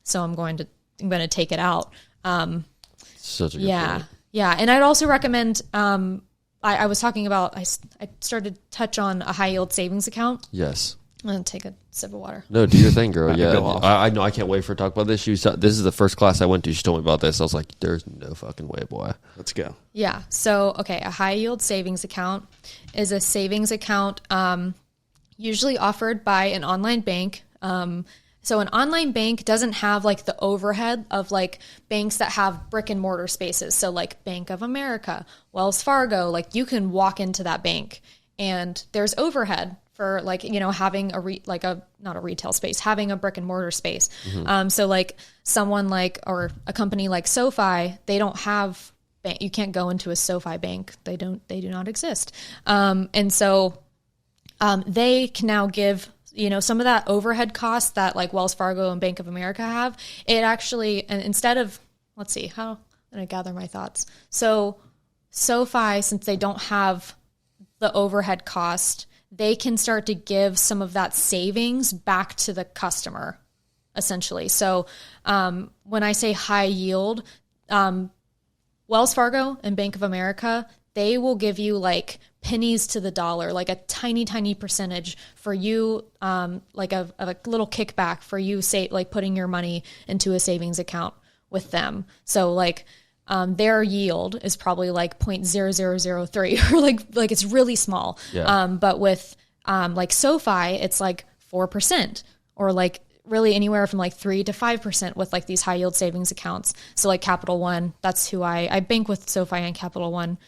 so I'm going to take it out. Such a good point. Yeah. And I'd also recommend, I was talking about, I started to touch on a high yield savings account. Yes. I'm going to take a sip of water. No, do your thing, girl. Yeah. Go off. I know. I can't wait for her to talk about this. This is the first class I went to. She told me about this. I was like, there's no fucking way, boy. Let's go. Yeah. So, okay. A high yield savings account is a savings account usually offered by an online bank. So an online bank doesn't have like the overhead of like banks that have brick and mortar spaces. So like Bank of America, Wells Fargo, like you can walk into that bank and there's overhead for like, having not a retail space, having a brick and mortar space. Mm-hmm. So like someone like, or a company like SoFi, they don't have you can't go into a SoFi bank. They do not exist. And so they can now give some of that overhead cost that like Wells Fargo and Bank of America have, it actually, and instead of, let's see, how I'm going to gather my thoughts. So SoFi, since they don't have the overhead cost, they can start to give some of that savings back to the customer, essentially. So when I say high yield, Wells Fargo and Bank of America, they will give you like pennies to the dollar, like a tiny, tiny percentage for you, like a little kickback for you, say, like putting your money into a savings account with them. So like their yield is probably like 0.0003 or like it's really small. Yeah. But with like SoFi, it's like 4% or like really anywhere from like 3 to 5% with like these high yield savings accounts. So like Capital One, that's who I bank with SoFi and Capital One.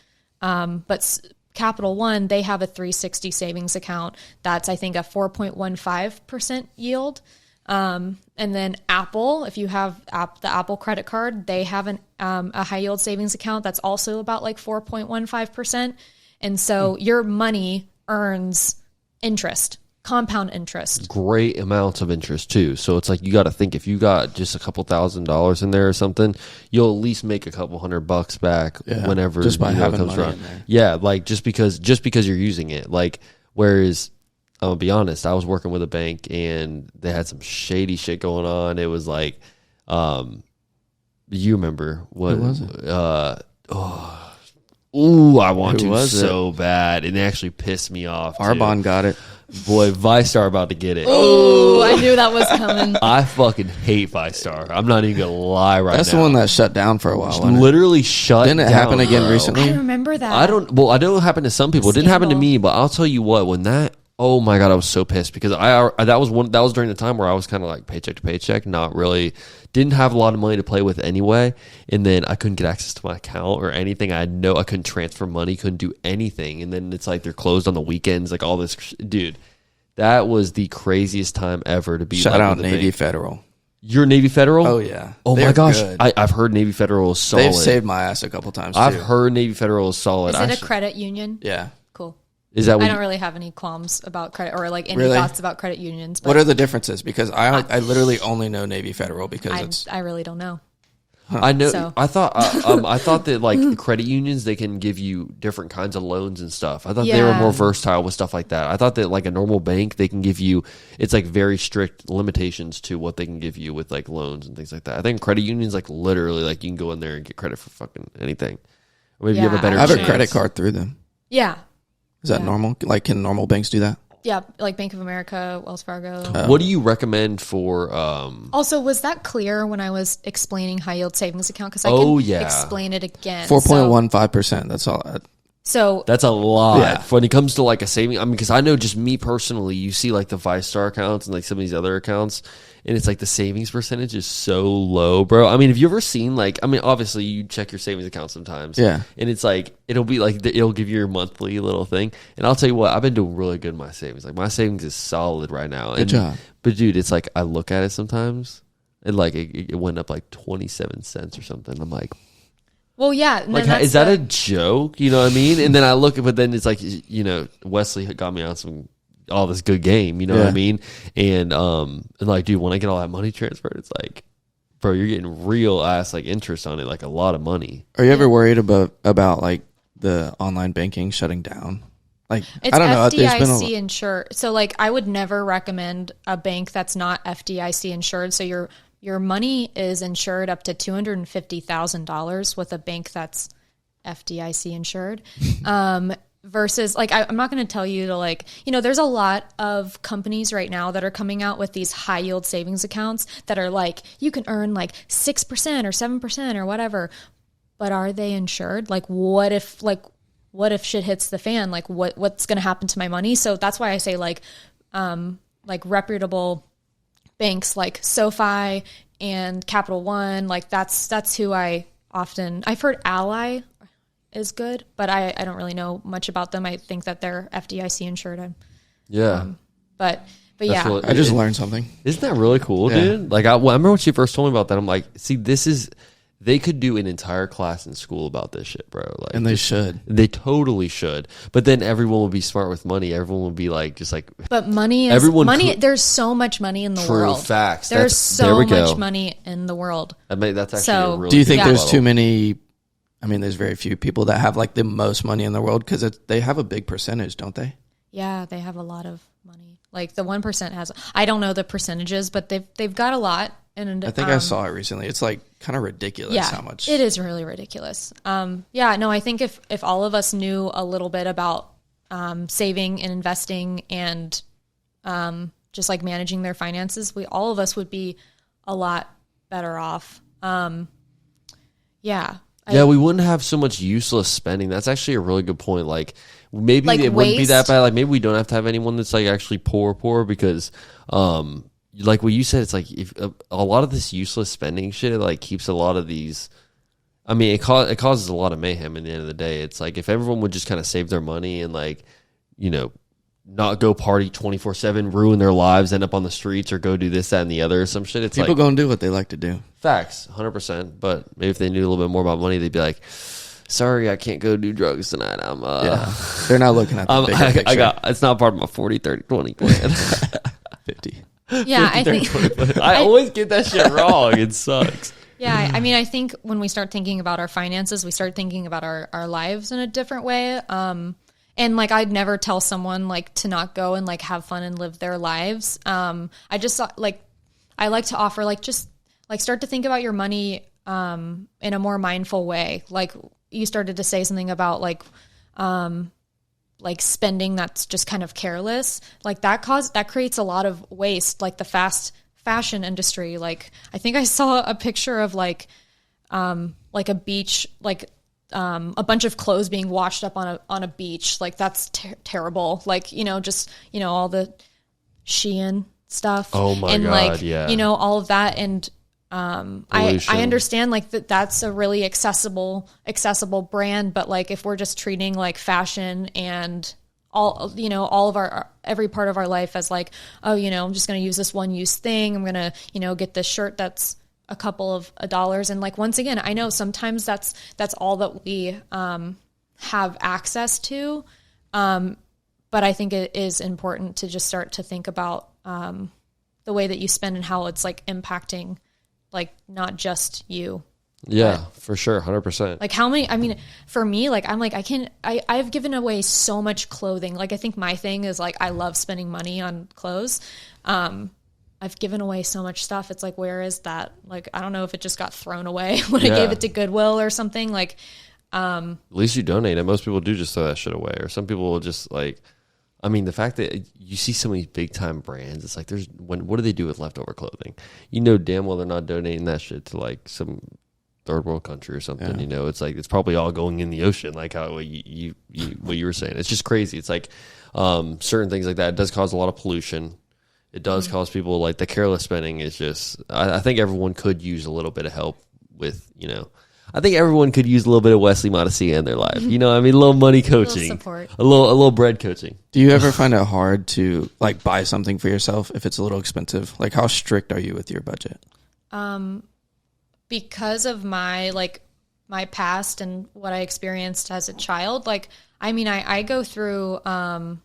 But Capital One, they have a 360 savings account that's, I think, a 4.15% yield. And then Apple, if you have the Apple credit card, they have a high yield savings account that's also about like 4.15%. And so your money earns interest, compound interest. Great amounts of interest too. So it's like you got to think, if you got just a couple $1,000s in there or something, you'll at least make a couple $100 back whenever just by having comes money around. in there. Yeah, like just because you're using it. Like, whereas I'll be honest, I was working with a bank and they had some shady shit going on. It was like, you remember what? Who was it? I want Who to was so bad. And it actually pissed me off. Arbonne got it. Boy, ViStar about to get it. Oh, I knew that was coming. I fucking hate ViStar. I'm not even gonna lie right That's now. the one that shut down for a while. wasn't it? Literally shut down. Didn't it happen again bro. recently? I remember that. I know it happened to some people. It didn't happen to me, but I'll tell you what, when that, oh my God, I was so pissed because that was during the time where I was kind of like paycheck to paycheck, not really, didn't have a lot of money to play with anyway. And then I couldn't get access to my account or anything. I couldn't transfer money, couldn't do anything. And then it's like they're closed on the weekends, like all this, dude. That was the craziest time ever to be. Shout out Navy Federal. You're Navy Federal? Oh yeah. Oh They're my gosh. good. I've heard Navy Federal is solid. They've saved my ass a couple times too. I've heard Navy Federal is solid. Is it a credit union? Yeah. Cool. Is that what I don't really have any qualms about credit or like any Really? thoughts about credit unions. But What are the differences? Because I literally only know Navy Federal because I really don't know. I know. So- I thought that like credit unions, they can give you different kinds of loans and stuff. I thought they were Yeah. more versatile with stuff like that. I thought that like a normal bank, they can give you, it's like very strict limitations to what they can give you with like loans and things like that. I think credit unions, like literally, like you can go in there and get credit for fucking anything. Or maybe you have a Yeah, better I have a chance. credit card through them. Yeah. Is that Yeah. normal? Like, can normal banks do that? Yeah. Like Bank of America, Wells Fargo. What do you recommend for? Also, was that clear when I was explaining high yield savings account? Because I Oh, can yeah. explain it again. 4.15%. That's all. So That's a lot Yeah. when it comes to like a saving. I mean, because I know just me personally, you see like the ViStar accounts and like some of these other accounts, and it's like the savings percentage is so low, bro. I mean, have you ever seen like? I mean, obviously you check your savings account sometimes, Yeah. and it's like it'll be like it'll give you your monthly little thing. And I'll tell you what, I've been doing really good in my savings. Like my savings is solid right now. Good job. But dude, it's like I look at it sometimes, and like it went up like 27 cents or something. I'm like. well, yeah. and Like, then is that's that a the- joke? You know what I mean? And then I look, but then it's like, you know, Wesley got me on all this good game. You know what I Yeah. mean? And like, dude, when I get all that money transferred, it's like, bro, you're getting real ass like interest on it, like a lot of money. Are you ever worried about like the online banking shutting down? Like, It's I don't know. There's been FDIC insured. So like I would never recommend a bank that's not FDIC insured. So your money is insured up to $250,000 with a bank that's FDIC insured. Versus like I'm not going to tell you to like, you know, there's a lot of companies right now that are coming out with these high yield savings accounts that are like you can earn like 6% or 7% or whatever. But are they insured? Like what if shit hits the fan? Like what's going to happen to my money? So that's why I say like reputable banks like SoFi and Capital One, like that's who I've heard Ally is good, but I don't really know much about them. I think that they're FDIC insured. Yeah. But yeah. really- I just learned something. Isn't that really cool, Yeah. dude? Like, I remember when she first told me about that. I'm like, see, they could do an entire class in school about this shit, bro. Like, And they should. They totally should. But then everyone will be smart with money. Everyone will be like, just like, But money is Everyone money. could- There's so much money in the True world. facts. There's There so we go. much money in the world. that's actually So- a really Do you think good there's model. too many? I mean, there's very few people that have like the most money in the world because they have a big percentage, don't they? Yeah, they have a lot of money. Like the 1% has. I don't know the percentages, but they've got a lot. And I think I saw it recently. It's like kind of ridiculous how much. It is really ridiculous. Yeah, no, I think if all of us knew a little bit about saving and investing and just like managing their finances, all of us would be a lot better off. Yeah. Yeah, we wouldn't have so much useless spending. That's actually a really good point. Like maybe Like it wouldn't be waste. that bad. Like maybe we don't have to have anyone that's like actually poor because like what you said, it's like if a lot of this useless spending shit, it like keeps a lot of these I mean, it causes a lot of mayhem at the end of the day. It's like if everyone would just kind of save their money and like, you know, not go party 24/7, ruin their lives, end up on the streets, or go do this, that, and the other or some shit. It's people gonna do what they like to do. Facts, 100%. But maybe if they knew a little bit more about money, they'd be like, sorry, I can't go do drugs tonight. They're not looking at the bigger picture. It's not part of my 40, 30, 20 plan. 50. Yeah, 50, 30, 20 plan. I always get that shit wrong. It sucks. Yeah, I mean, I think when we start thinking about our finances, we start thinking about our lives in a different way. And like, I'd never tell someone like to not go and like have fun and live their lives. I just thought, like, I like to offer like just like start to think about your money in a more mindful way. Like you started to say something about like spending that's just kind of careless. Like that creates a lot of waste. Like the fast fashion industry. Like I think I saw a picture of like a beach, like a bunch of clothes being washed up on a beach. Like that's terrible. Like, you know, just, you know, all the Shein stuff. Oh my and God, like, yeah. You know, all of that. And I understand like that's a really accessible brand, but like if we're just treating like fashion and all, you know, all of every part of our life as like, oh, you know, I'm just going to use this one use thing. I'm going to, you know, get this shirt that's a couple of dollars. And like, once again, I know sometimes that's all that we have access to. But I think it is important to just start to think about the way that you spend and how it's like impacting like not just you. Yeah, for sure. 100%. Like how many, I mean, for me, like, I'm like, I've given away so much clothing. Like, I think my thing is like, I love spending money on clothes. I've given away so much stuff. It's like, where is that? Like, I don't know if it just got thrown away when I gave it to Goodwill or something. Like, at least you donate it. Most people do just throw that shit away, or some people will just like, I mean, the fact that you see so many big time brands, it's like, what do they do with leftover clothing? You know damn well they're not donating that shit to like some third world country or something. Yeah. You know, it's like it's probably all going in the ocean, like how what you were saying. It's just crazy. It's like certain things like that. It does cause a lot of pollution. It does cause people like the careless spending is just. I think everyone could use a little bit of help with, you know. I think everyone could use a little bit of Wesley Modestia in their life. You know, I mean, a little money coaching, a little support, a little bread coaching. Do you ever find it hard to like buy something for yourself if it's a little expensive? Like, how strict are you with your budget? Because of my past and what I experienced as a child, like, I mean, I go through, I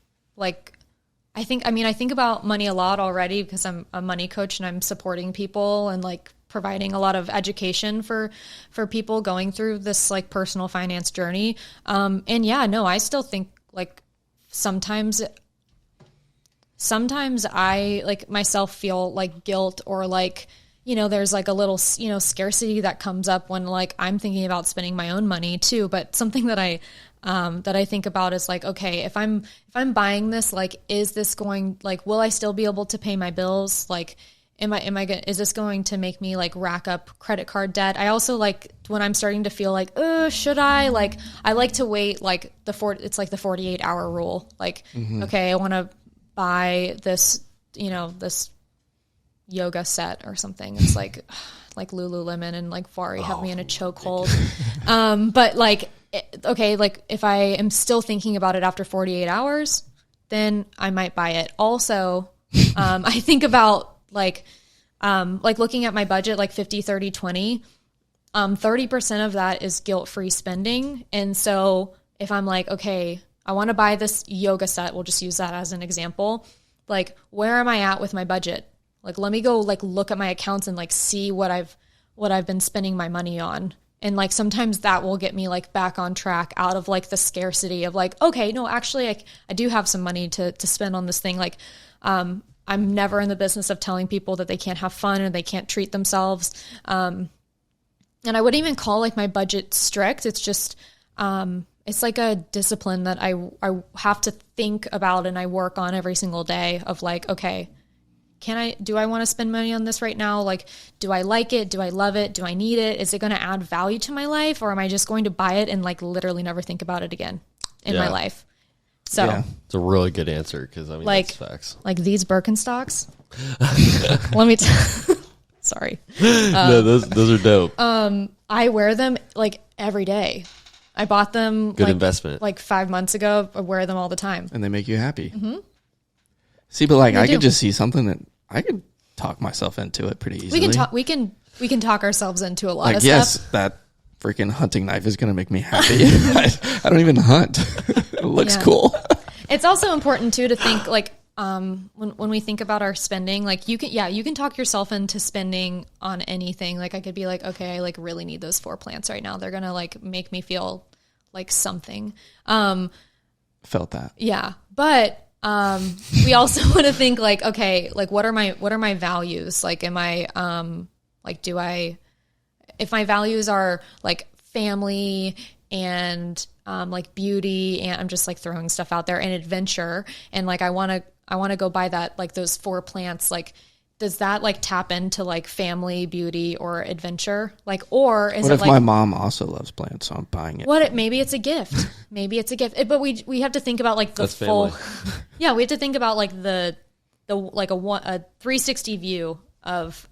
think about money a lot already because I'm a money coach and I'm supporting people and like providing a lot of education for people going through this like personal finance journey. And yeah, no, I still think like sometimes I like myself feel like guilt or like, you know, there's like a little, you know, scarcity that comes up when like I'm thinking about spending my own money too. But something that I think about is like, okay, if I'm buying this, like, is this going, like, will I still be able to pay my bills? Like, is this going to make me like rack up credit card debt? I also like when I'm starting to feel like, should I like to wait like it's like the 48-hour rule. Like, okay, I want to buy this, you know, this yoga set or something. It's like Lululemon and like Fari have me in a chokehold. But like, okay, like if I am still thinking about it after 48 hours, then I might buy it. Also, I think about like looking at my budget, like 50, 30, 20, 30% of that is guilt-free spending. And so if I'm like, okay, I want to buy this yoga set, we'll just use that as an example. Like, where am I at with my budget? Like, let me go like look at my accounts and like see what I've been spending my money on. And like, sometimes that will get me like back on track out of like the scarcity of like, okay, no, actually I do have some money to spend on this thing. Like, I'm never in the business of telling people that they can't have fun or they can't treat themselves. And I wouldn't even call like my budget strict. It's just, it's like a discipline that I have to think about and I work on every single day of like, okay, do I want to spend money on this right now? Like, do I like it? Do I love it? Do I need it? Is it going to add value to my life? Or am I just going to buy it and like literally never think about it again in my life? So it's a really good answer because I mean, like, that's facts. Like these Birkenstocks. Let me Sorry. No, those are dope. I wear them like every day. I bought them Good investment. like 5 months ago. I wear them all the time. And they make you happy. Mm-hmm. See, but like I could just see something that I could talk myself into it pretty easily. We can talk ourselves into a lot like, of yes, stuff. that freaking hunting knife is going to make me happy. I don't even hunt. It looks cool. It's also important too to think like when we think about our spending, like you can talk yourself into spending on anything. Like I could be like, okay, I like really need those 4 plants right now. They're gonna like make me feel like something. Felt that. Yeah, but we also want to think like, okay, like what are my values? Like, am I like if my values are like family and like beauty, and I'm just like throwing stuff out there, and adventure, and like I want to go buy that, like those 4 plants, like does that like tap into like family, beauty, or adventure? Like, or is what it if like my mom also loves plants, so I'm buying it? Maybe it's a gift. But we have to think about like the That's full. family. Yeah, we have to think about like the like a 360 view of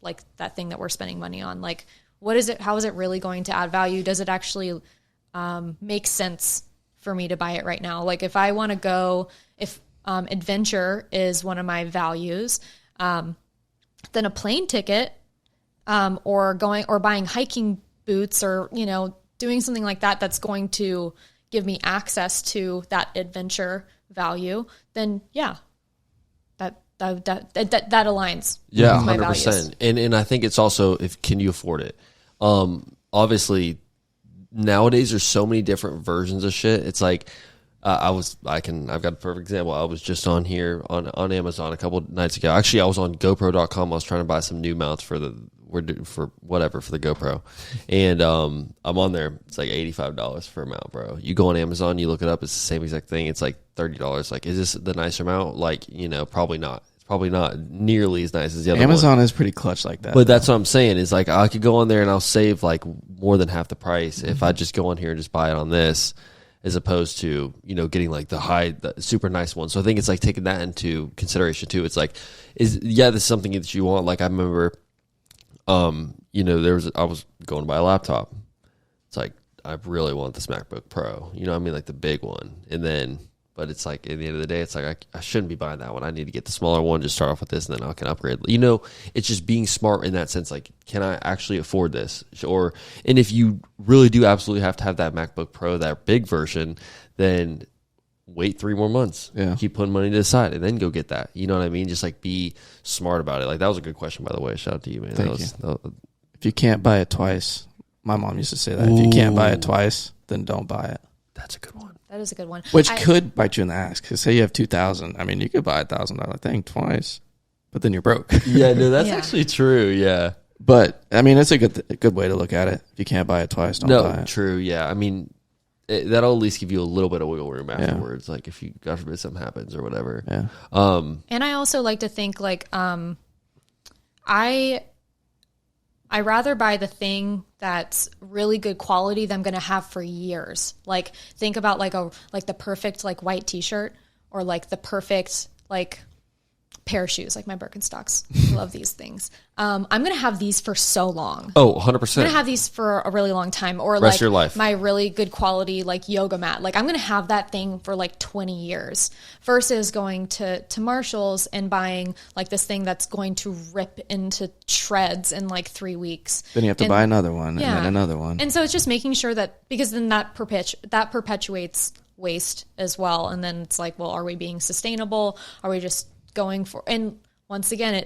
like that thing that we're spending money on. Like, what is it? How is it really going to add value? Does it actually make sense for me to buy it right now? Like, if I want to go, if adventure is one of my values, then a plane ticket, or buying hiking boots, or doing something like that that's going to give me access to that adventure value, then yeah, that aligns. Yeah, with my 100%. values. And I think it's also, can you afford it? Obviously nowadays there's so many different versions of shit. It's like I've got a perfect example. I was just on here on Amazon a couple nights ago. Actually, I was on GoPro.com. I was trying to buy some new mounts for the GoPro, and I'm on there. It's like $85 for a mount, bro. You go on Amazon, you look it up. It's the same exact thing. It's like $30. Like, is this the nicer mount? Like, probably not. It's probably not nearly as nice as the other one. Amazon is pretty clutch like that. But that's what I'm saying, is like I could go on there and I'll save like more than half the price if I just go on here and just buy it on this, as opposed to, getting like the super nice one. So I think it's like taking that into consideration too. It's like, this is something that you want. Like I remember, I was going to buy a laptop. It's like, I really want this MacBook Pro, like the big one. But it's like, at the end of the day, it's like, I shouldn't be buying that one. I need to get the smaller one, just start off with this, and then I can upgrade. It's just being smart in that sense. Like, can I actually afford this? And if you really do absolutely have to have that MacBook Pro, that big version, then wait 3 more months. Yeah. Keep putting money to the side and then go get that. You know what I mean? Just like be smart about it. Like, that was a good question, by the way. Shout out to you, man. Thank you. If you can't buy it twice, my mom used to say that. If you can't buy it twice, then don't buy it. That's a good one. That is a good one. Which could bite you in the ass. Because say you have $2,000. I mean, you could buy $1,000 thing twice, but then you're broke. Yeah, no, that's actually true. Yeah. But I mean, it's a good way to look at it. If you can't buy it twice, don't buy it. No, true. Yeah. I mean, that'll at least give you a little bit of wiggle room afterwards. Like if you, God forbid, something happens or whatever. Yeah. And I also like to think like, I rather buy the thing that's really good quality that I'm going to have for years. Like think about like the perfect like white t-shirt, or like the perfect like pair of shoes, like my Birkenstocks. I love these things. I'm going to have these for so long. Oh, 100%. I'm going to have these for a really long time. Or Rest like of your life. My really good quality like yoga mat. Like I'm going to have that thing for like 20 years versus going to Marshall's and buying like this thing that's going to rip into shreds in like 3 weeks. Then you have to buy another one and then another one. And so it's just making sure that, because then that perpetuates waste as well. And then it's like, well, are we being sustainable? Are we just going for, and once again,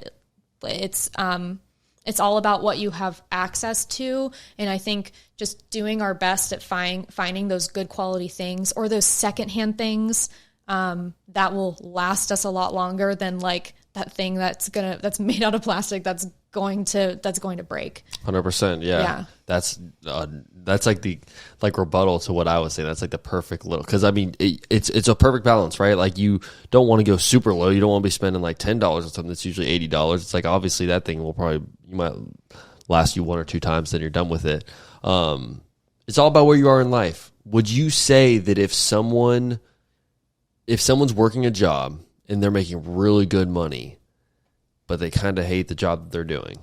it's all about what you have access to. And I think just doing our best at finding those good quality things, or those secondhand things that will last us a lot longer than like that thing that's made out of plastic that's going to break. 100%. Yeah. That's like the rebuttal to what I was saying. That's like the perfect little, because I mean it's a perfect balance, right? Like you don't want to go super low. You don't want to be spending like $10 on something that's usually $80. It's like, obviously that thing you might last you 1 or 2 times, then you're done with it. It's all about where you are in life. Would you say that if someone's working a job and they're making really good money, but they kind of hate the job that they're doing,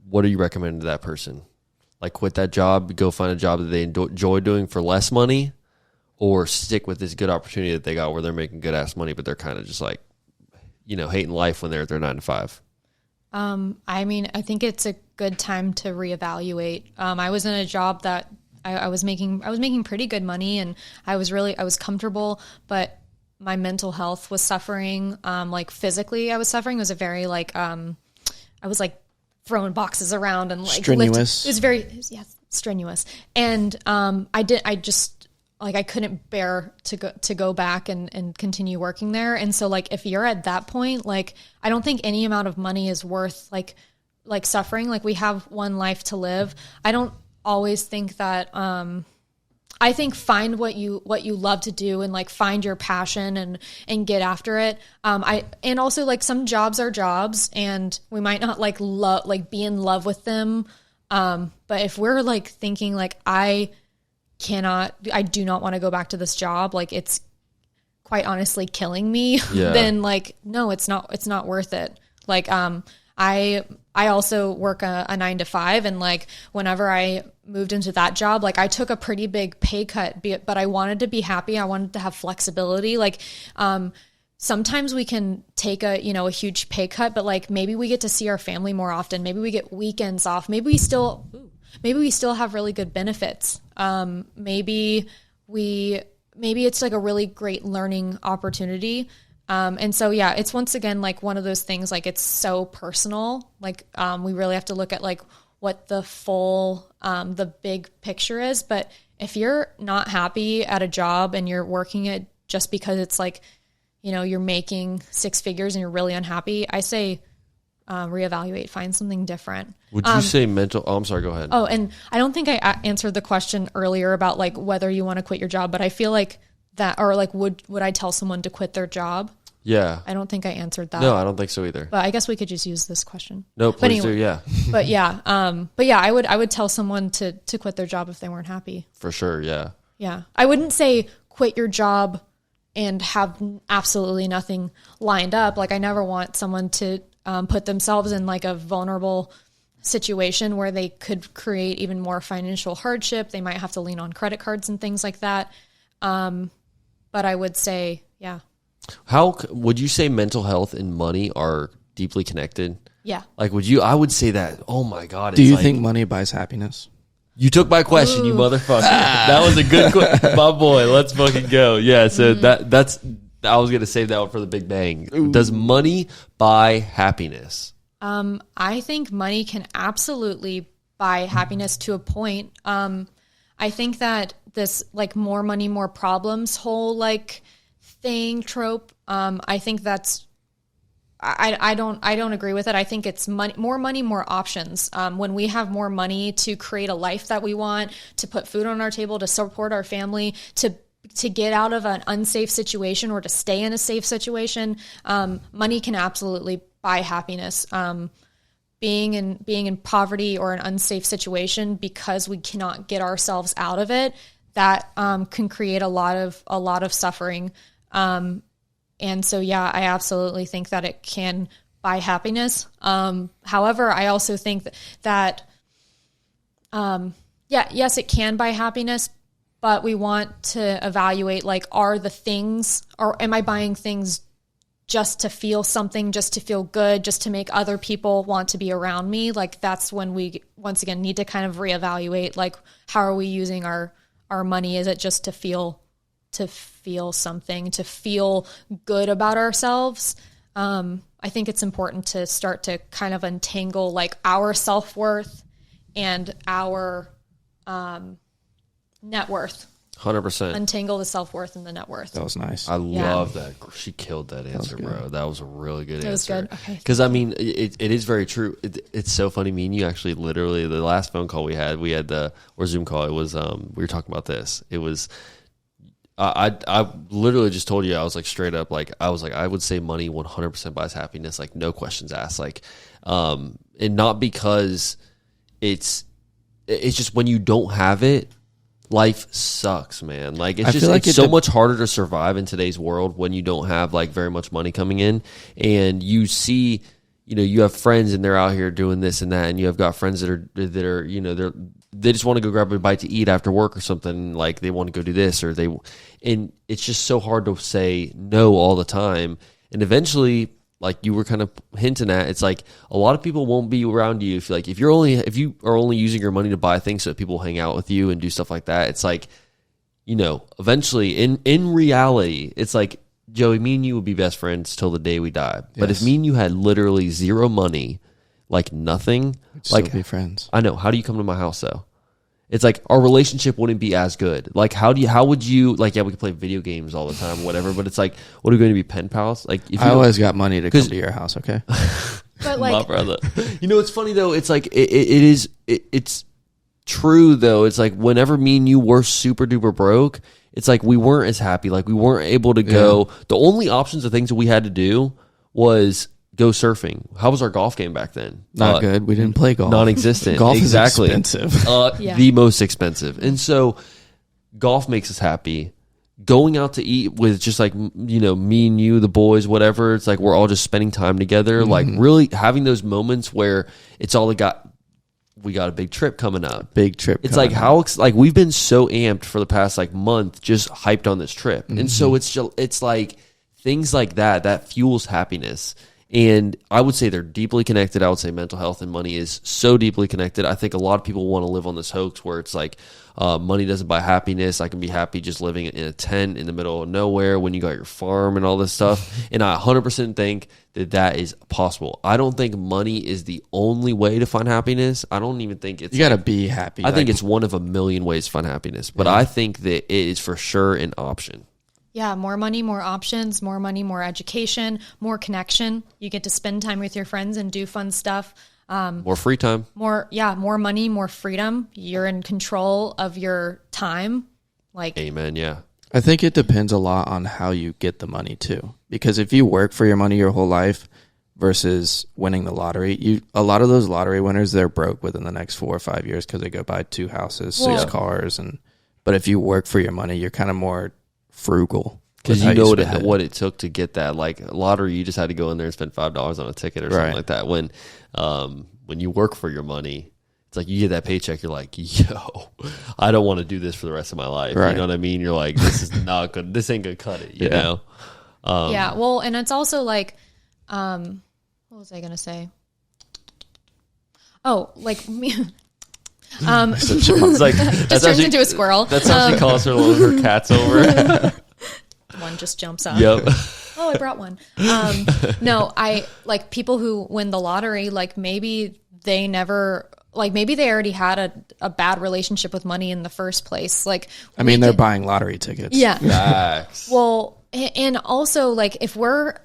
what do you recommend to that person? Like quit that job, go find a job that they enjoy doing for less money, or stick with this good opportunity that they got where they're making good ass money, but they're kind of just like, hating life when they're at their 9 to 5. I mean, I think it's a good time to reevaluate. I was in a job that I was making pretty good money, and I was comfortable, but my mental health was suffering. Like physically I was suffering. It was a very I was like throwing boxes around and like strenuous. It was very strenuous. And I couldn't bear to go back and continue working there. And so like if you're at that point, like I don't think any amount of money is worth like suffering. Like we have one life to live. I don't always think that I think find what you love to do and like find your passion and get after it. And also like some jobs are jobs and we might not be in love with them. But if we're like thinking like I do not want to go back to this job, like it's quite honestly killing me, then like no, it's not worth it. Like I also work a 9 to 5, and like whenever I moved into that job, like I took a pretty big pay cut, but I wanted to be happy. I wanted to have flexibility. Like sometimes we can take a huge pay cut, but like maybe we get to see our family more often. Maybe we get weekends off. Maybe we still have really good benefits. Maybe it's like a really great learning opportunity. And so, yeah, it's once again, like one of those things, like it's so personal. Like, we really have to look at like what the full, the big picture is. But if you're not happy at a job and you're working it just because it's like, you're making 6 figures and you're really unhappy, I say, reevaluate, find something different. Would you say mental? Oh, I'm sorry. Go ahead. Oh, and I don't think I answered the question earlier about like whether you want to quit your job, but I feel like that, or like would I tell someone to quit their job? Yeah. I don't think I answered that. No, I don't think so either. But I guess we could just use this question. No, please do. Yeah. But yeah, I would tell someone to quit their job if they weren't happy. For sure. Yeah. Yeah. I wouldn't say quit your job and have absolutely nothing lined up. Like I never want someone to put themselves in like a vulnerable situation where they could create even more financial hardship. They might have to lean on credit cards and things like that. But I would say, yeah. How would you say mental health and money are deeply connected? Yeah. Like, I would say that, oh my God. Do you think money buys happiness? You took my question, you motherfucker. That was a good question. My boy, let's fucking go. Yeah, so that's, I was going to save that one for the big bang. Ooh. Does money buy happiness? I think money can absolutely buy happiness to a point. I think that this like more money, more problems whole like trope. I think that's, I don't agree with it. I think it's more money, more options. When we have more money to create a life that we want, to put food on our table, to support our family, to get out of an unsafe situation or to stay in a safe situation, money can absolutely buy happiness. Being in poverty or an unsafe situation because we cannot get ourselves out of it, that can create a lot of suffering. And so, yeah, I absolutely think that it can buy happiness. However, I also think that yes, it can buy happiness, but we want to evaluate, like, are the things, or am I buying things just to feel something, just to feel good, just to make other people want to be around me? Like, that's when we, once again, need to kind of reevaluate, like, how are we using our money? Is it just to feel something, to feel good about ourselves? I think it's important to start to kind of untangle like our self-worth and our net worth. 100%. Untangle the self-worth and the net worth. That was nice. I love that. She killed that answer, bro. That was a really good answer. It was good. Okay. Because, I mean, it is very true. It's so funny. Me and you actually literally, the last phone call we had or Zoom call, it was, we were talking about this. It was, I literally just told you, I was like straight up, like, I was like, I would say money 100% buys happiness, like no questions asked. Like, and not because it's just when you don't have it, life sucks, man. Like, it's just, like it's so much harder to survive in today's world when you don't have like very much money coming in, and you see, you have friends and they're out here doing this and that, and you have got friends that are they just want to go grab a bite to eat after work or something, like they want to go do this and it's just so hard to say no all the time. And eventually, like you were kind of hinting at, it's like a lot of people won't be around you if you are only using your money to buy things so that people hang out with you and do stuff like that. It's like, eventually in reality, it's like, Joey, me and you would be best friends till the day we die. Yes. But if me and you had literally zero money, like nothing, we'd still be friends. I know. How do you come to my house though? It's like our relationship wouldn't be as good. Like how would you, like, yeah, we could play video games all the time, whatever, but it's like, what are we going to be, pen pals? Like if I always got money to come to your house, okay? But like, my brother. It's funny though, it's like it's true though. It's like whenever me and you were super duper broke, it's like we weren't as happy. Like we weren't able to go. Yeah. The only options of things that we had to do was go surfing. How was our golf game back then? Not good. We didn't play golf. Non-existent. Golf exactly. is expensive. The most expensive. And so golf makes us happy. Going out to eat with just like, me and you, the boys, whatever. It's like we're all just spending time together. Mm-hmm. Like really having those moments where it's all we got a big trip coming up. It's like like we've been so amped for the past like month, just hyped on this trip. Mm-hmm. And so it's like things like that fuels happiness. And I would say they're deeply connected. I would say mental health and money is so deeply connected. I think a lot of people want to live on this hoax where it's like money doesn't buy happiness. I can be happy just living in a tent in the middle of nowhere when you got your farm and all this stuff. And I 100% think that is possible. I don't think money is the only way to find happiness. I don't even think it's... You got to be happy. I think it's one of a million ways to find happiness. But I think that it is for sure an option. Yeah, more money, more options, more money, more education, more connection. You get to spend time with your friends and do fun stuff. More free time. More money, more freedom. You're in control of your time. Like, amen, yeah. I think it depends a lot on how you get the money too. Because if you work for your money your whole life versus winning the lottery, a lot of those lottery winners, they're broke within the next 4 or 5 years because they go buy 2 houses, 6 cars. But if you work for your money, you're kind of more frugal because you know what it took to get that. Like lottery, you just had to go in there and spend $5 on a ticket or something like that. When you work for your money, it's like you get that paycheck, you're like, yo, I don't want to do this for the rest of my life. Right. You know what I mean? You're like, this is not good. This ain't gonna cut it. You know? Well, and it's also like, what was I gonna say? Oh, like me. It's like just turns into a squirrel. That's how she calls her cats over. One just jumps up. Yep. Oh, I brought one. No, I like people who win the lottery. Like maybe they already had a bad relationship with money in the first place. Like, I mean, they're buying lottery tickets. Yeah. Facts. Well, and also like if we're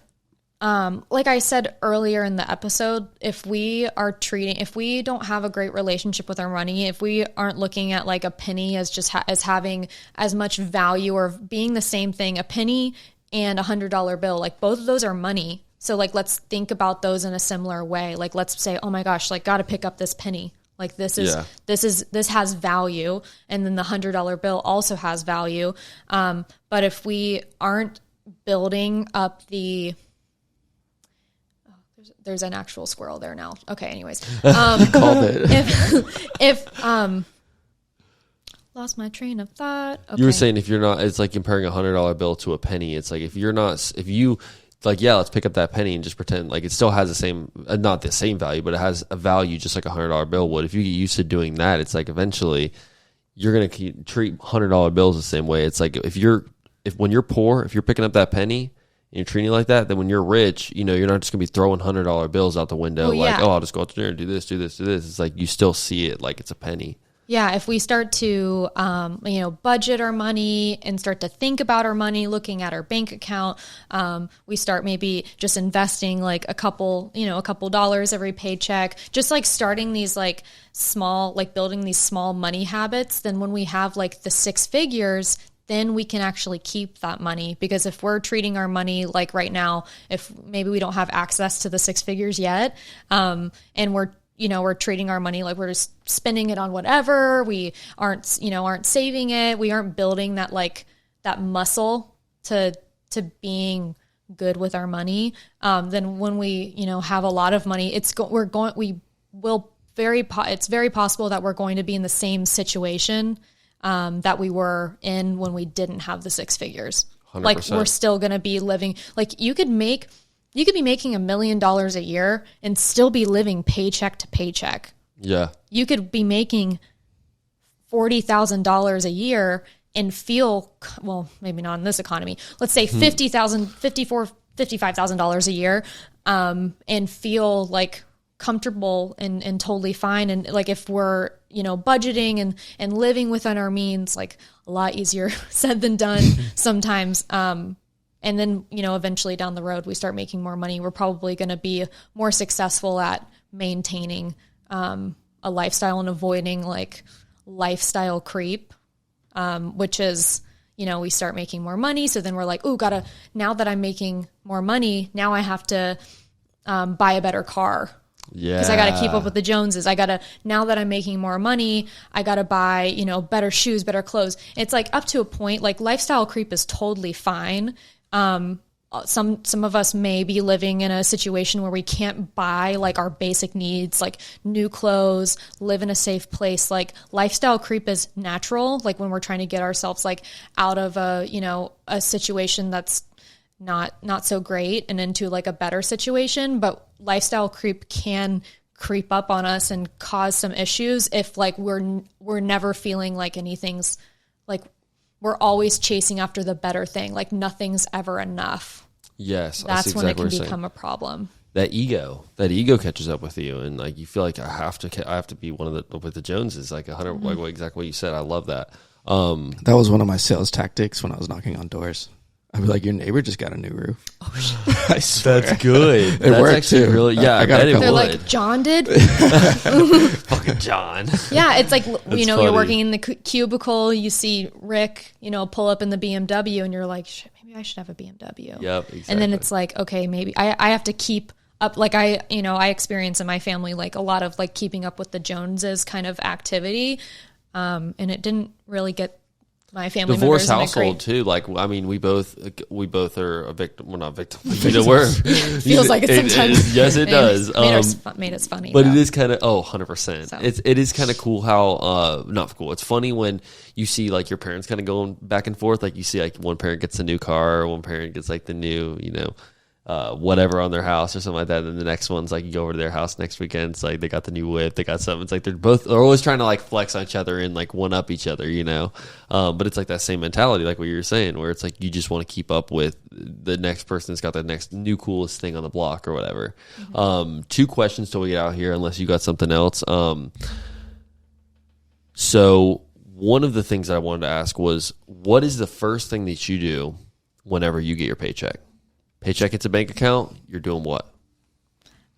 like I said earlier in the episode, if we don't have a great relationship with our money, if we aren't looking at like a penny as just as having as much value or being the same thing, a penny and $100 bill, like both of those are money. So like, let's think about those in a similar way. Like, let's say, oh my gosh, like got to pick up this penny. Like this has value. And then the $100 bill also has value. But if we aren't building up there's an actual squirrel there now. Okay. Anyways, called it. Lost my train of thought. Okay. You were saying if you're not, it's like comparing $100 bill to a penny. It's like if you like, yeah, let's pick up that penny and just pretend like it still has the same, not the same value, but it has a value just like a $100 bill would. If you get used to doing that, it's like eventually you're going to treat $100 bills the same way. It's like when you're poor, if you're picking up that penny, and you're treating it like that, then when you're rich, you're not just going to be throwing $100 bills out the window I'll just go out there and do this. It's like you still see it like it's a penny. Yeah, if we start to, budget our money and start to think about our money, looking at our bank account, we start maybe just investing like a couple dollars every paycheck, just like starting these like small, like building these small money habits. Then when we have like the 6 figures, then we can actually keep that money. Because if we're treating our money like right now, if maybe we don't have access to the 6 figures yet, and we're treating our money like we're just spending it on whatever, we aren't saving it, we aren't building that muscle to being good with our money, then when we, have a lot of money, it's very possible that we're going to be in the same situation that we were in when we didn't have the six figures. 100%. Like we're still going to be living, like you could be making $1 million a year and still be living paycheck to paycheck. Yeah. You could be making $40,000 a year and feel, well, maybe not in this economy, let's say $55,000 a year, and feel like comfortable and totally fine. And like, if we're, budgeting and living within our means, like a lot easier said than done sometimes. And then, eventually down the road, we start making more money. We're probably going to be more successful at maintaining, a lifestyle and avoiding like lifestyle creep. Which is, we start making more money. So then we're like, now that I'm making more money, now I have to buy a better car. Yeah. Because I got to keep up with the Joneses. Now that I'm making more money, I got to buy, better shoes, better clothes. It's like up to a point, like lifestyle creep is totally fine. Some of us may be living in a situation where we can't buy like our basic needs, like new clothes, live in a safe place. Like lifestyle creep is natural. Like when we're trying to get ourselves like out of a situation that's not so great and into like a better situation. But lifestyle creep can creep up on us and cause some issues if like we're never feeling like anything's like, we're always chasing after the better thing. Like nothing's ever enough. Yes. That's when it can become a problem. That ego catches up with you. And like, you feel like I have to be one of with the Joneses, like 100, like exactly what you said. I love that. That was one of my sales tactics when I was knocking on doors. I'd be like, your neighbor just got a new roof. Oh shit. I swear. That's good. It worked too. Really, yeah, I bet it would. They're like, John did? Fucking John. Yeah, it's like, funny. You're working in the cubicle, you see Rick, pull up in the BMW and you're like, shit, maybe I should have a BMW. Yep, exactly. And then it's like, okay, maybe I have to keep up. Like I experience in my family, like a lot of like keeping up with the Joneses kind of activity. And it didn't really get my family divorce members household too. Like, I mean, we both are a victim. We're not victims. We're feels like it sometimes. Yes, it does. Made us funny, but though. it is kind of 100%. So. It is kind of cool how not cool. It's funny when you see like your parents kind of going back and forth. Like you see like one parent gets a new car, or one parent gets like the new whatever on their house or something like that. And then the next one's like you go over to their house next weekend. It's like they got the new whip, they got something. It's like they're always trying to like flex on each other and like one up each other, But it's like that same mentality, like what you were saying, where it's like you just want to keep up with the next person that's got the next new coolest thing on the block or whatever. Mm-hmm. 2 questions till we get out here, unless you got something else. So one of the things that I wanted to ask was, what is the first thing that you do whenever you get your paycheck? Paycheck hits a bank account, you're doing what?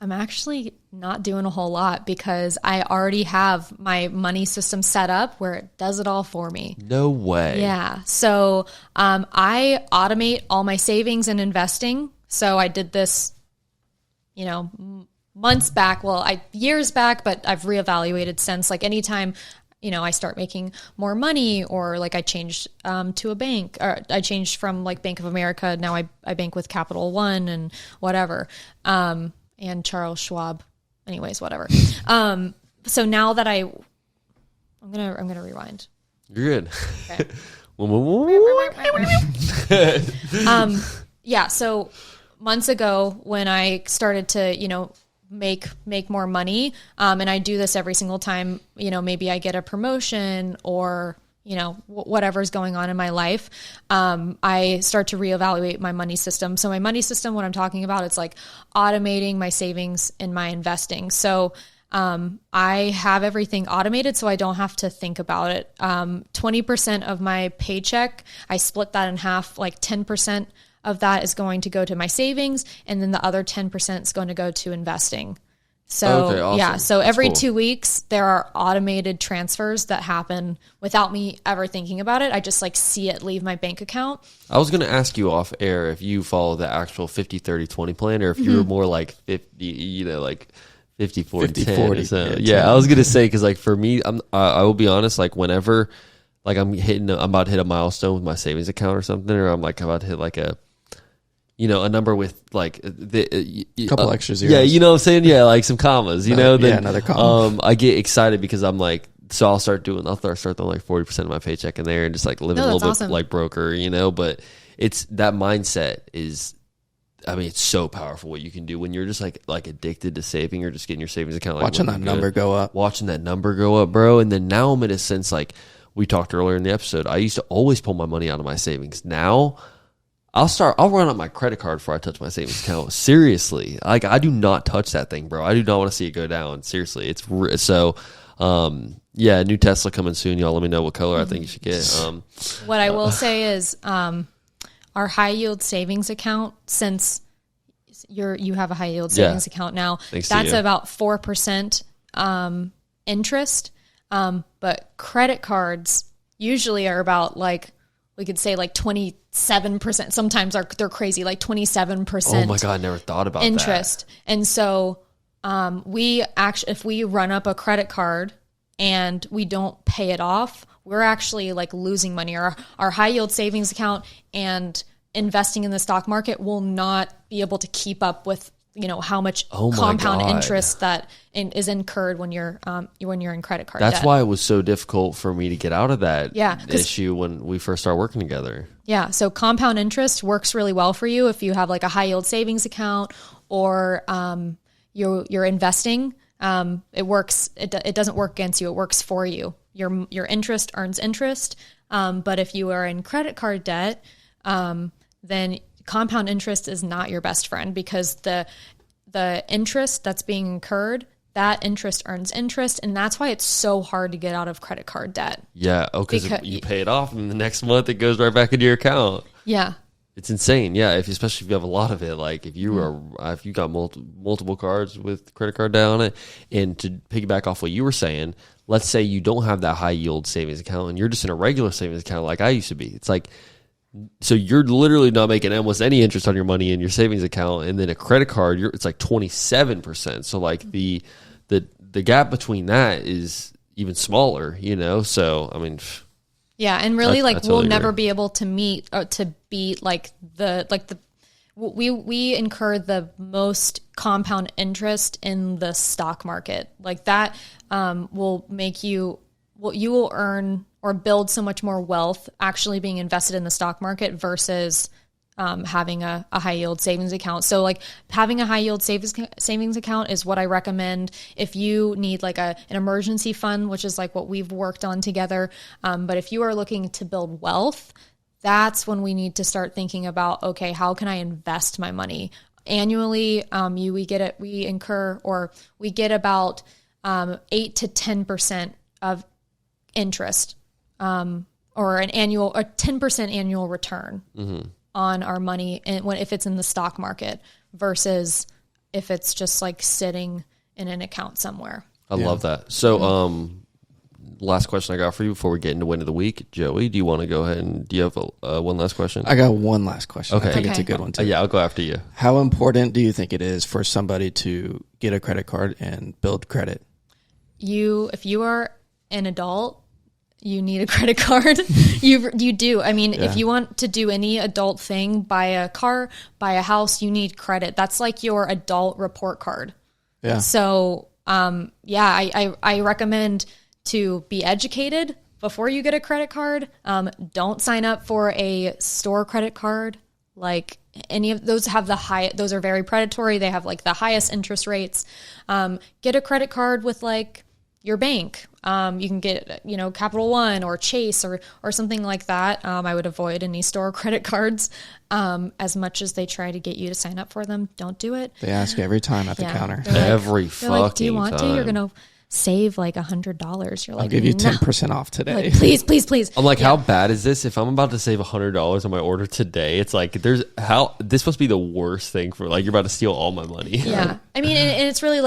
I'm actually not doing a whole lot because I already have my money system set up where it does it all for me. No way. Yeah. So I automate all my savings and investing. So I did this, months back. Well, years back, but I've reevaluated since. Like anytime I start making more money, or like I changed to a bank, or I changed from like Bank of America. Now I bank with Capital One and whatever, and Charles Schwab. Anyways, whatever. So now that I'm gonna rewind. You're good. Okay. Yeah. So months ago when I started to, make more money. And I do this every single time, maybe I get a promotion or, whatever's going on in my life. I start to reevaluate my money system. So my money system, what I'm talking about, it's like automating my savings and my investing. So, I have everything automated so I don't have to think about it. 20% of my paycheck, I split that in half, like 10% of that is going to go to my savings, and then the other 10% is going to go to investing. So, okay, awesome. Yeah. So every cool. 2 weeks, there are automated transfers that happen without me ever thinking about it. I just like see it leave my bank account. I was going to ask you off air if you follow the actual 50-30-20 plan, or if you were more like 50, like 50-40-10. So, yeah, I was going to say, because like for me, I will be honest, like whenever like I'm about to hit a milestone with my savings account or something, or I'm about to hit like a a number with like a couple extra zeros. Yeah, you know what I'm saying? Yeah, like some commas, then, another comma. I get excited because I'm like, so I'll start throwing like 40% of my paycheck in there and just like living a little bit like broker, but it's that mindset is, I mean, it's so powerful what you can do when you're just like addicted to saving or just getting your savings account. Like watching that number go up, bro. And then now I'm in a sense, like we talked earlier in the episode, I used to always pull my money out of my savings. Now I'll run up my credit card before I touch my savings account. Seriously. Like I do not touch that thing, bro. I do not want to see it go down. Seriously. It's so, new Tesla coming soon. Y'all let me know what color I think you should get. What I will say is, our high yield savings account, since you have a high yield savings account now, that's about 4% interest. But credit cards usually are about we could say 27%. Sometimes they're crazy, like 27%. Oh my God, I never thought about interest. That. And so if we run up a credit card and we don't pay it off, we're actually losing money. Our high yield savings account and investing in the stock market will not be able to keep up with how much compound interest that is incurred when you're in credit card That's debt. why it was so difficult for me to get out of that issue when we first started working together. Yeah, so compound interest works really well for you if you have a high yield savings account or you're investing. It works. It doesn't work against you. It works for you. Your interest earns interest. But if you are in credit card debt, then compound interest is not your best friend, because the interest that's being incurred, that interest earns interest, and that's why it's so hard to get out of credit card debt. Yeah, because you pay it off, and the next month it goes right back into your account. Yeah, it's insane. Yeah, especially if you have a lot of it. Like if you got multiple cards with credit card debt on it, and to piggyback off what you were saying, let's say you don't have that high yield savings account, and you're just in a regular savings account like I used to be. It's like, so you're literally not making almost any interest on your money in your savings account, and then a credit card, it's like 27%. So the gap between that is even smaller, So I mean, yeah, and really I totally we'll agree. Never be able to meet or to beat we incur the most compound interest in the stock market. That will make you will earn or build so much more wealth actually being invested in the stock market versus having a high yield savings account. So having a high yield savings account is what I recommend if you need an emergency fund, which is what we've worked on together. But if you are looking to build wealth, that's when we need to start thinking about, okay, how can I invest my money? Annually, we get about 8 to 10% of interest, or a 10% annual return on our money, and if it's in the stock market versus if it's just one in an account somewhere. I love that. So, last question I got for you before we get into win of the week, Joey. Do you want to go ahead and do you have one last question? I got one last question. Okay. I think it's a good one too. Yeah, I'll go after you. How important do you think it is for somebody to get a credit card and build credit? If you are an adult, you need a credit card. You do. I mean, if you want to do any adult thing, buy a car, buy a house, you need credit. That's like your adult report card. Yeah. So, I recommend to be educated before you get a credit card. Don't sign up for a store credit card. Any of those have those are very predatory. They have the highest interest rates. Get a credit card with your bank. You can get, Capital One or Chase or something like that. I would avoid any store credit cards. As much as they try to get you to sign up for them, don't do it. They ask every time at the counter. Every fucking do you want time. to? You're going to save $100. You're I'll give you 10% off today. Please. I'm how bad is this? If I'm about to save $100 on my order today, it's this must be the worst thing for you're about to steal all my money. Yeah. I mean, and it's really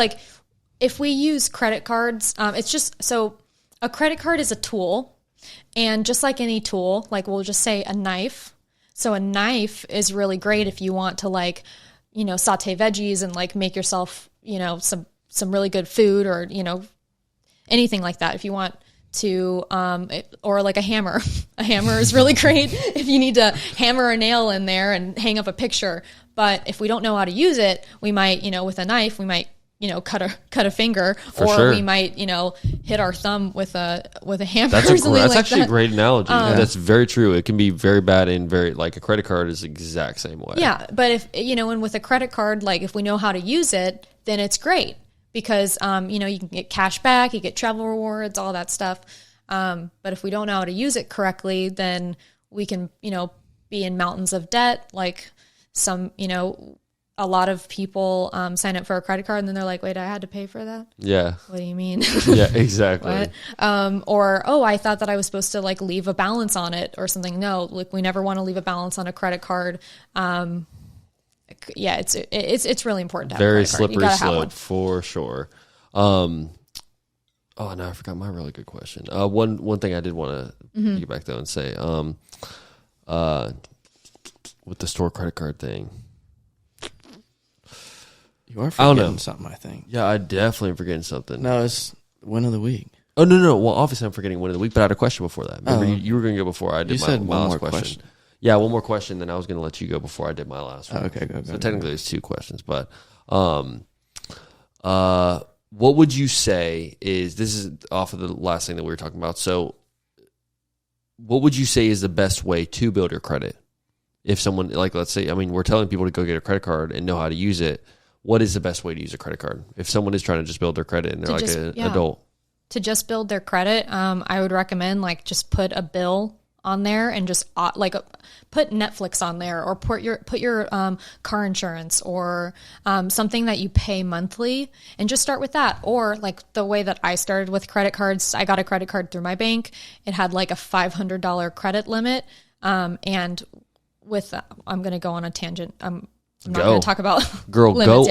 if we use credit cards, it's just, so a credit card is a tool, and just like any tool, we'll just say a knife. So a knife is really great if you want to saute veggies and make yourself, some really good food, or, anything like that. If you want to or like a hammer. A hammer is really great if you need to hammer a nail in there and hang up a picture. But if we don't know how to use it, we might, with a knife, we might, cut a finger, or we might, hit our thumb with a hammer. That's actually a great analogy. That's very true. It can be very bad and very, like, a credit card is the exact same way. Yeah, but if and with a credit card, like, if we know how to use it, then it's great because you can get cash back, you get travel rewards, all that stuff. But if we don't know how to use it correctly, then we can be in mountains of debt, like some a lot of people sign up for a credit card and then they're like, wait, I had to pay for that? Yeah. What do you mean? Yeah, exactly. What? Or, I thought that I was supposed to like leave a balance on it or something. No, like we never want to leave a balance on a credit card. Yeah, it's really important to have very a credit card. slippery slope for sure. Oh, no, I forgot my really good question. One thing I did want to get back though and say, with the store credit card thing, you are forgetting something, I think. Yeah, I definitely am forgetting something. No, it's win of the week. Oh, no. Well, obviously I'm forgetting win of the week, but I had a question before that. Remember, you were going to go before I did my last question. Yeah, one more question, then I was going to let you go before I did my last one. Okay, go. So technically there's two questions, but what would you say is, this is off of the last thing that we were talking about, so what would you say is the best way to build your credit? If someone, like, let's say, we're telling people to go get a credit card and know how to use it. What is the best way to use a credit card? If someone is trying to just build their credit and they're an adult. To just build their credit, I would recommend like just put a bill on there and just put Netflix on there, or put your car insurance, or something that you pay monthly, and just start with that. Or like the way that I started with credit cards, I got a credit card through my bank. It had like a $500 credit limit, and with I'm going to go on a tangent. I'm not going to talk about limits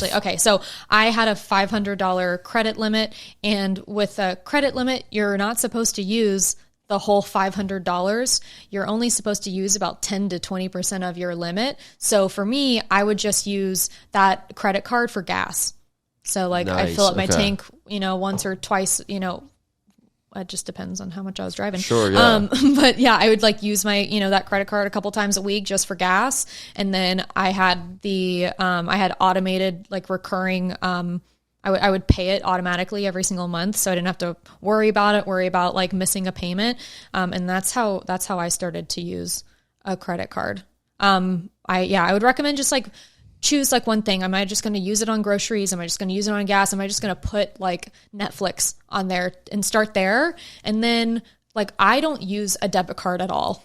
yet. Okay. So I had a $500 credit limit, and with a credit limit, you're not supposed to use the whole $500. You're only supposed to use about 10 to 20% of your limit. So for me, I would just use that credit card for gas. So like I fill up my tank, once or twice, it just depends on how much I was driving. Sure, yeah. But yeah, I would like use my, that credit card a couple times a week just for gas. And then I had I had automated like recurring, I would pay it automatically every single month. So I didn't have to worry about like missing a payment. And that's how I started to use a credit card. I would recommend just like choose like one thing. Am I just going to use it on groceries? Am I just going to use it on gas? Am I just going to put like Netflix on there and start there? And then like, I don't use a debit card at all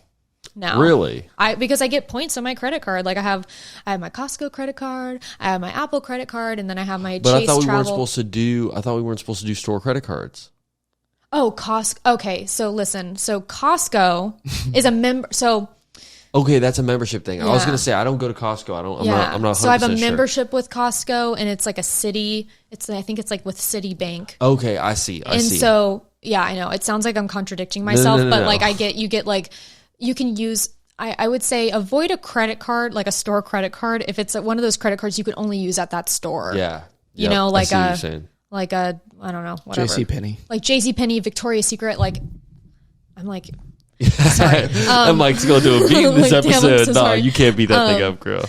now. Really? Because I get points on my credit card. Like I have my Costco credit card, I have my Apple credit card, and then I have my Chase I thought we weren't supposed to do store credit cards. Oh, Costco. Okay. So listen, Costco is a member. So okay, that's a membership thing. Yeah. I was going to say I don't go to Costco. I'm not 100% So I have a sure. membership with Costco, and it's like a city. I think it's like with Citibank. Okay, I see. So yeah, I know it sounds like I'm contradicting myself, but like you get like you can use. I would say avoid a credit card, like a store credit card, if it's one of those credit cards you can only use at that store. Yeah, like I don't know, whatever. JCPenney. Like JCPenney, Victoria's Secret. Like I'm like. Sorry. Mike's going to a beat in this episode. No, you can't beat that thing up, girl.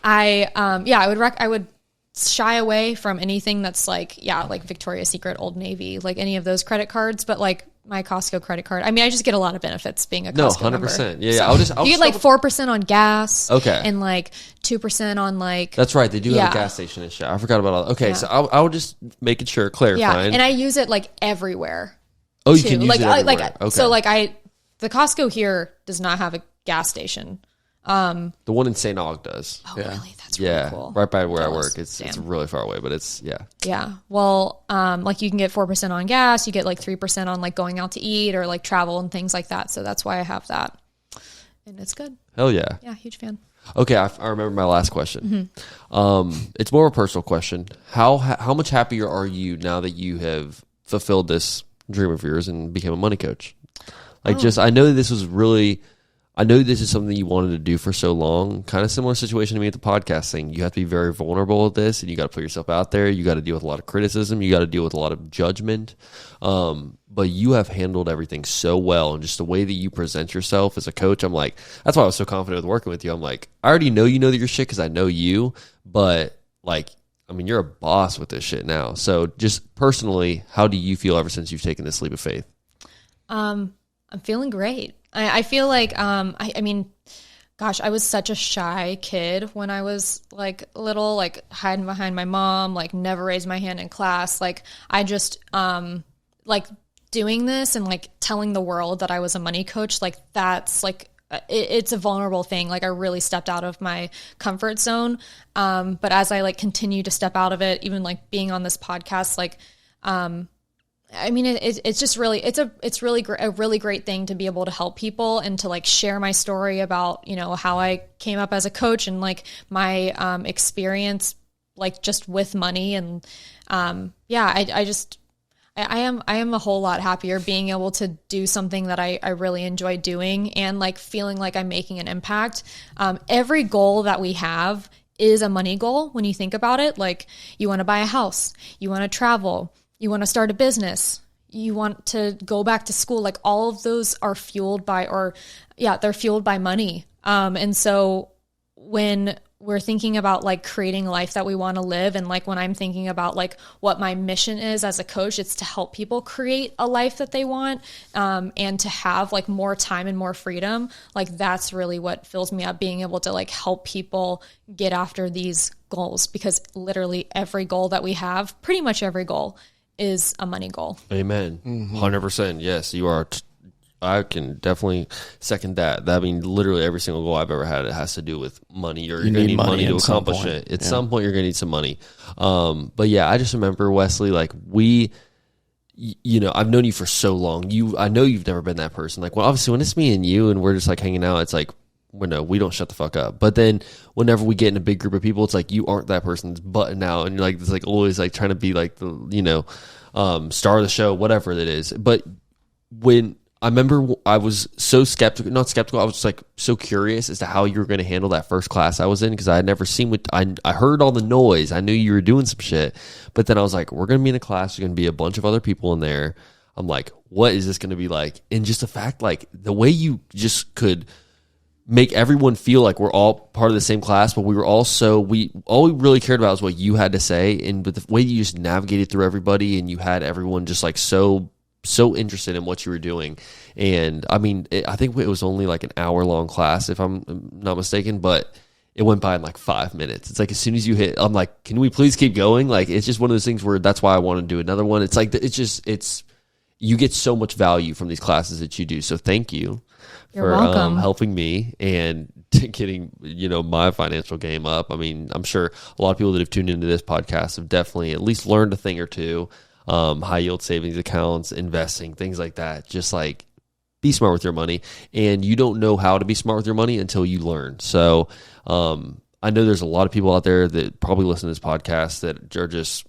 I would shy away from anything that's like Victoria's Secret, Old Navy, like any of those credit cards, but like my Costco credit card. I just get a lot of benefits being a Costco member. 100%. Yeah. So you get like 4% on gas. Okay. And like 2% on like. That's right. They do have a gas station and shit. I forgot about all that. Okay. Yeah. So I would just making sure, clarifying. Yeah. And I use it like everywhere. Oh, you can use it everywhere. Okay. So like the Costco here does not have a gas station. The one in St. Aug does. Oh, really? That's really cool. Right by where I work. It's really far away, but it's, Yeah. Well, like you can get 4% on gas. You get like 3% on like going out to eat or like travel and things like that. So that's why I have that. And it's good. Hell yeah. Yeah, huge fan. Okay, I remember my last question. Mm-hmm. It's more of a personal question. How much happier are you now that you have fulfilled this dream of yours and became a money coach? Like I know this was really, I know this is something you wanted to do for so long. Kind of similar situation to me at the podcast thing. You have to be very vulnerable with this, and you got to put yourself out there. You got to deal with a lot of criticism. You got to deal with a lot of judgment. But you have handled everything so well, and just the way that you present yourself as a coach, I'm like, that's why I was so confident with working with you. I'm like, I already know you know that you're shit because I know you, but like, I mean, you're a boss with this shit now. So just personally, how do you feel ever since you've taken this leap of faith? I'm feeling great. I feel like, I mean, gosh, I was such a shy kid when I was like little, like hiding behind my mom, like never raised my hand in class. Like I just, like doing this and like telling the world that I was a money coach, like that's like, it's a vulnerable thing. Like I really stepped out of my comfort zone. But as I like continue to step out of it, even like being on this podcast, like, I mean, it's just really, it's really a really great thing to be able to help people and to like share my story about, you know, how I came up as a coach and like my experience, like just with money. And yeah, I am a whole lot happier being able to do something that I really enjoy doing and like feeling like I'm making an impact. Every goal that we have is a money goal when you think about it. Like you want to buy a house, you want to travel, you want to start a business, you want to go back to school, like all of those are fueled by, they're fueled by money. And so when we're thinking about like creating a life that we want to live, and like when I'm thinking about like what my mission is as a coach, it's to help people create a life that they want, and to have like more time and more freedom. Like that's really what fills me up, being able to like help people get after these goals, because literally every goal that we have, pretty much every goal, is a money goal. Amen. 100%. Yes, you are. I can definitely second that. I mean, literally every single goal I've ever had, it has to do with money. You're going to need money to accomplish it. At some point, you're going to need some money. But yeah, I just remember, Wesley, like you know, I've known you for so long. I know you've never been that person. Like, well, obviously when it's me and you and we're just like hanging out, it's like, well, no, we don't shut the fuck up. But then whenever we get in a big group of people, it's like you aren't that person's button out, and you're like, it's like always like trying to be like the, you know, star of the show, whatever it is. But when I remember, I was so not skeptical, I was just like so curious as to how you were going to handle that first class I was in, because I had never seen what I heard all the noise. I knew you were doing some shit, but then I was like, we're going to be in a class, there's going to be a bunch of other people in there. I'm like, what is this going to be like? And just the fact, like the way you just could make everyone feel like we're all part of the same class, but we were all all we really cared about was what you had to say. And but the way you just navigated through everybody, and you had everyone just like so interested in what you were doing. And I mean, I think it was only like an hour-long class, if I'm not mistaken, but it went by in like 5 minutes. It's like as soon as you hit, I'm like, can we please keep going? Like, it's just one of those things where that's why I want to do another one. It's like, you get so much value from these classes that you do. So thank you. You're welcome. Helping me and getting, you know, my financial game up. I mean, I'm sure a lot of people that have tuned into this podcast have definitely at least learned a thing or two. High yield savings accounts, investing, things like that. Just like be smart with your money, and you don't know how to be smart with your money until you learn. So I know there's a lot of people out there that probably listen to this podcast that are just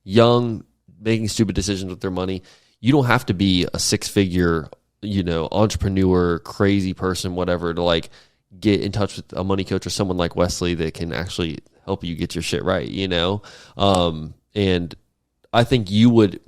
young, making stupid decisions with their money. You don't have to be a 6-figure, you know, entrepreneur, crazy person, whatever, to like get in touch with a money coach or someone like Wesley that can actually help you get your shit right, you know? And I think you would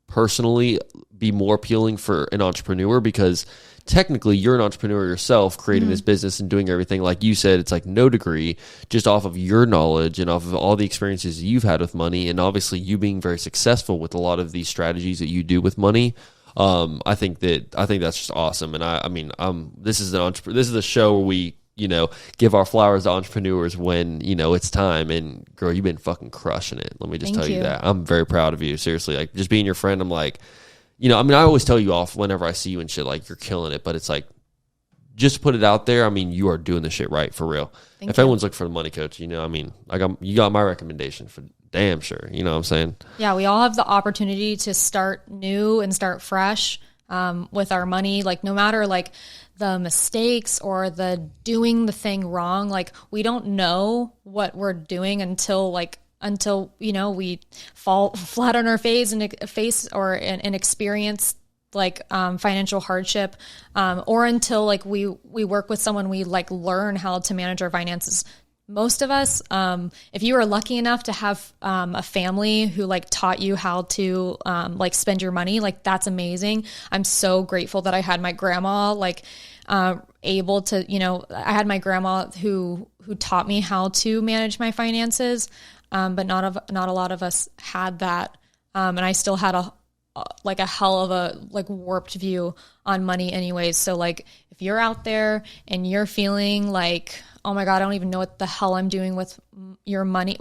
personally be more appealing for an entrepreneur, because technically you're an entrepreneur yourself, creating this business and doing everything. Like you said, it's like no degree, just off of your knowledge and off of all the experiences you've had with money, and obviously you being very successful with a lot of these strategies that you do with money. I think that's just awesome. And I mean, this is a show where we, you know, give our flowers to entrepreneurs when, you know, it's time. And girl, you've been fucking crushing it. Let me just tell you that. I'm very proud of you. Seriously, like just being your friend, I'm like, you know, I mean, I always tell you off whenever I see you and shit, like you're killing it, but it's like, just put it out there. I mean, you are doing the shit right, for real. If anyone's looking for the money coach, you know, I mean, you got my recommendation for damn sure. You know what I'm saying? Yeah, we all have the opportunity to start new and start fresh with our money. Like no matter like the mistakes or the doing the thing wrong, like we don't know what we're doing until you know, we fall flat on our face and experience like financial hardship, or until like we work with someone, we like learn how to manage our finances. Most of us, if you are lucky enough to have a family who like taught you how to like spend your money, like that's amazing. I'm so grateful that I had my grandma like able to, I had my grandma who taught me how to manage my finances, but not a lot of us had that, and I still had a hell of a like warped view on money anyways. So like if you're out there and you're feeling like, oh my God, I don't even know what the hell I'm doing with your money,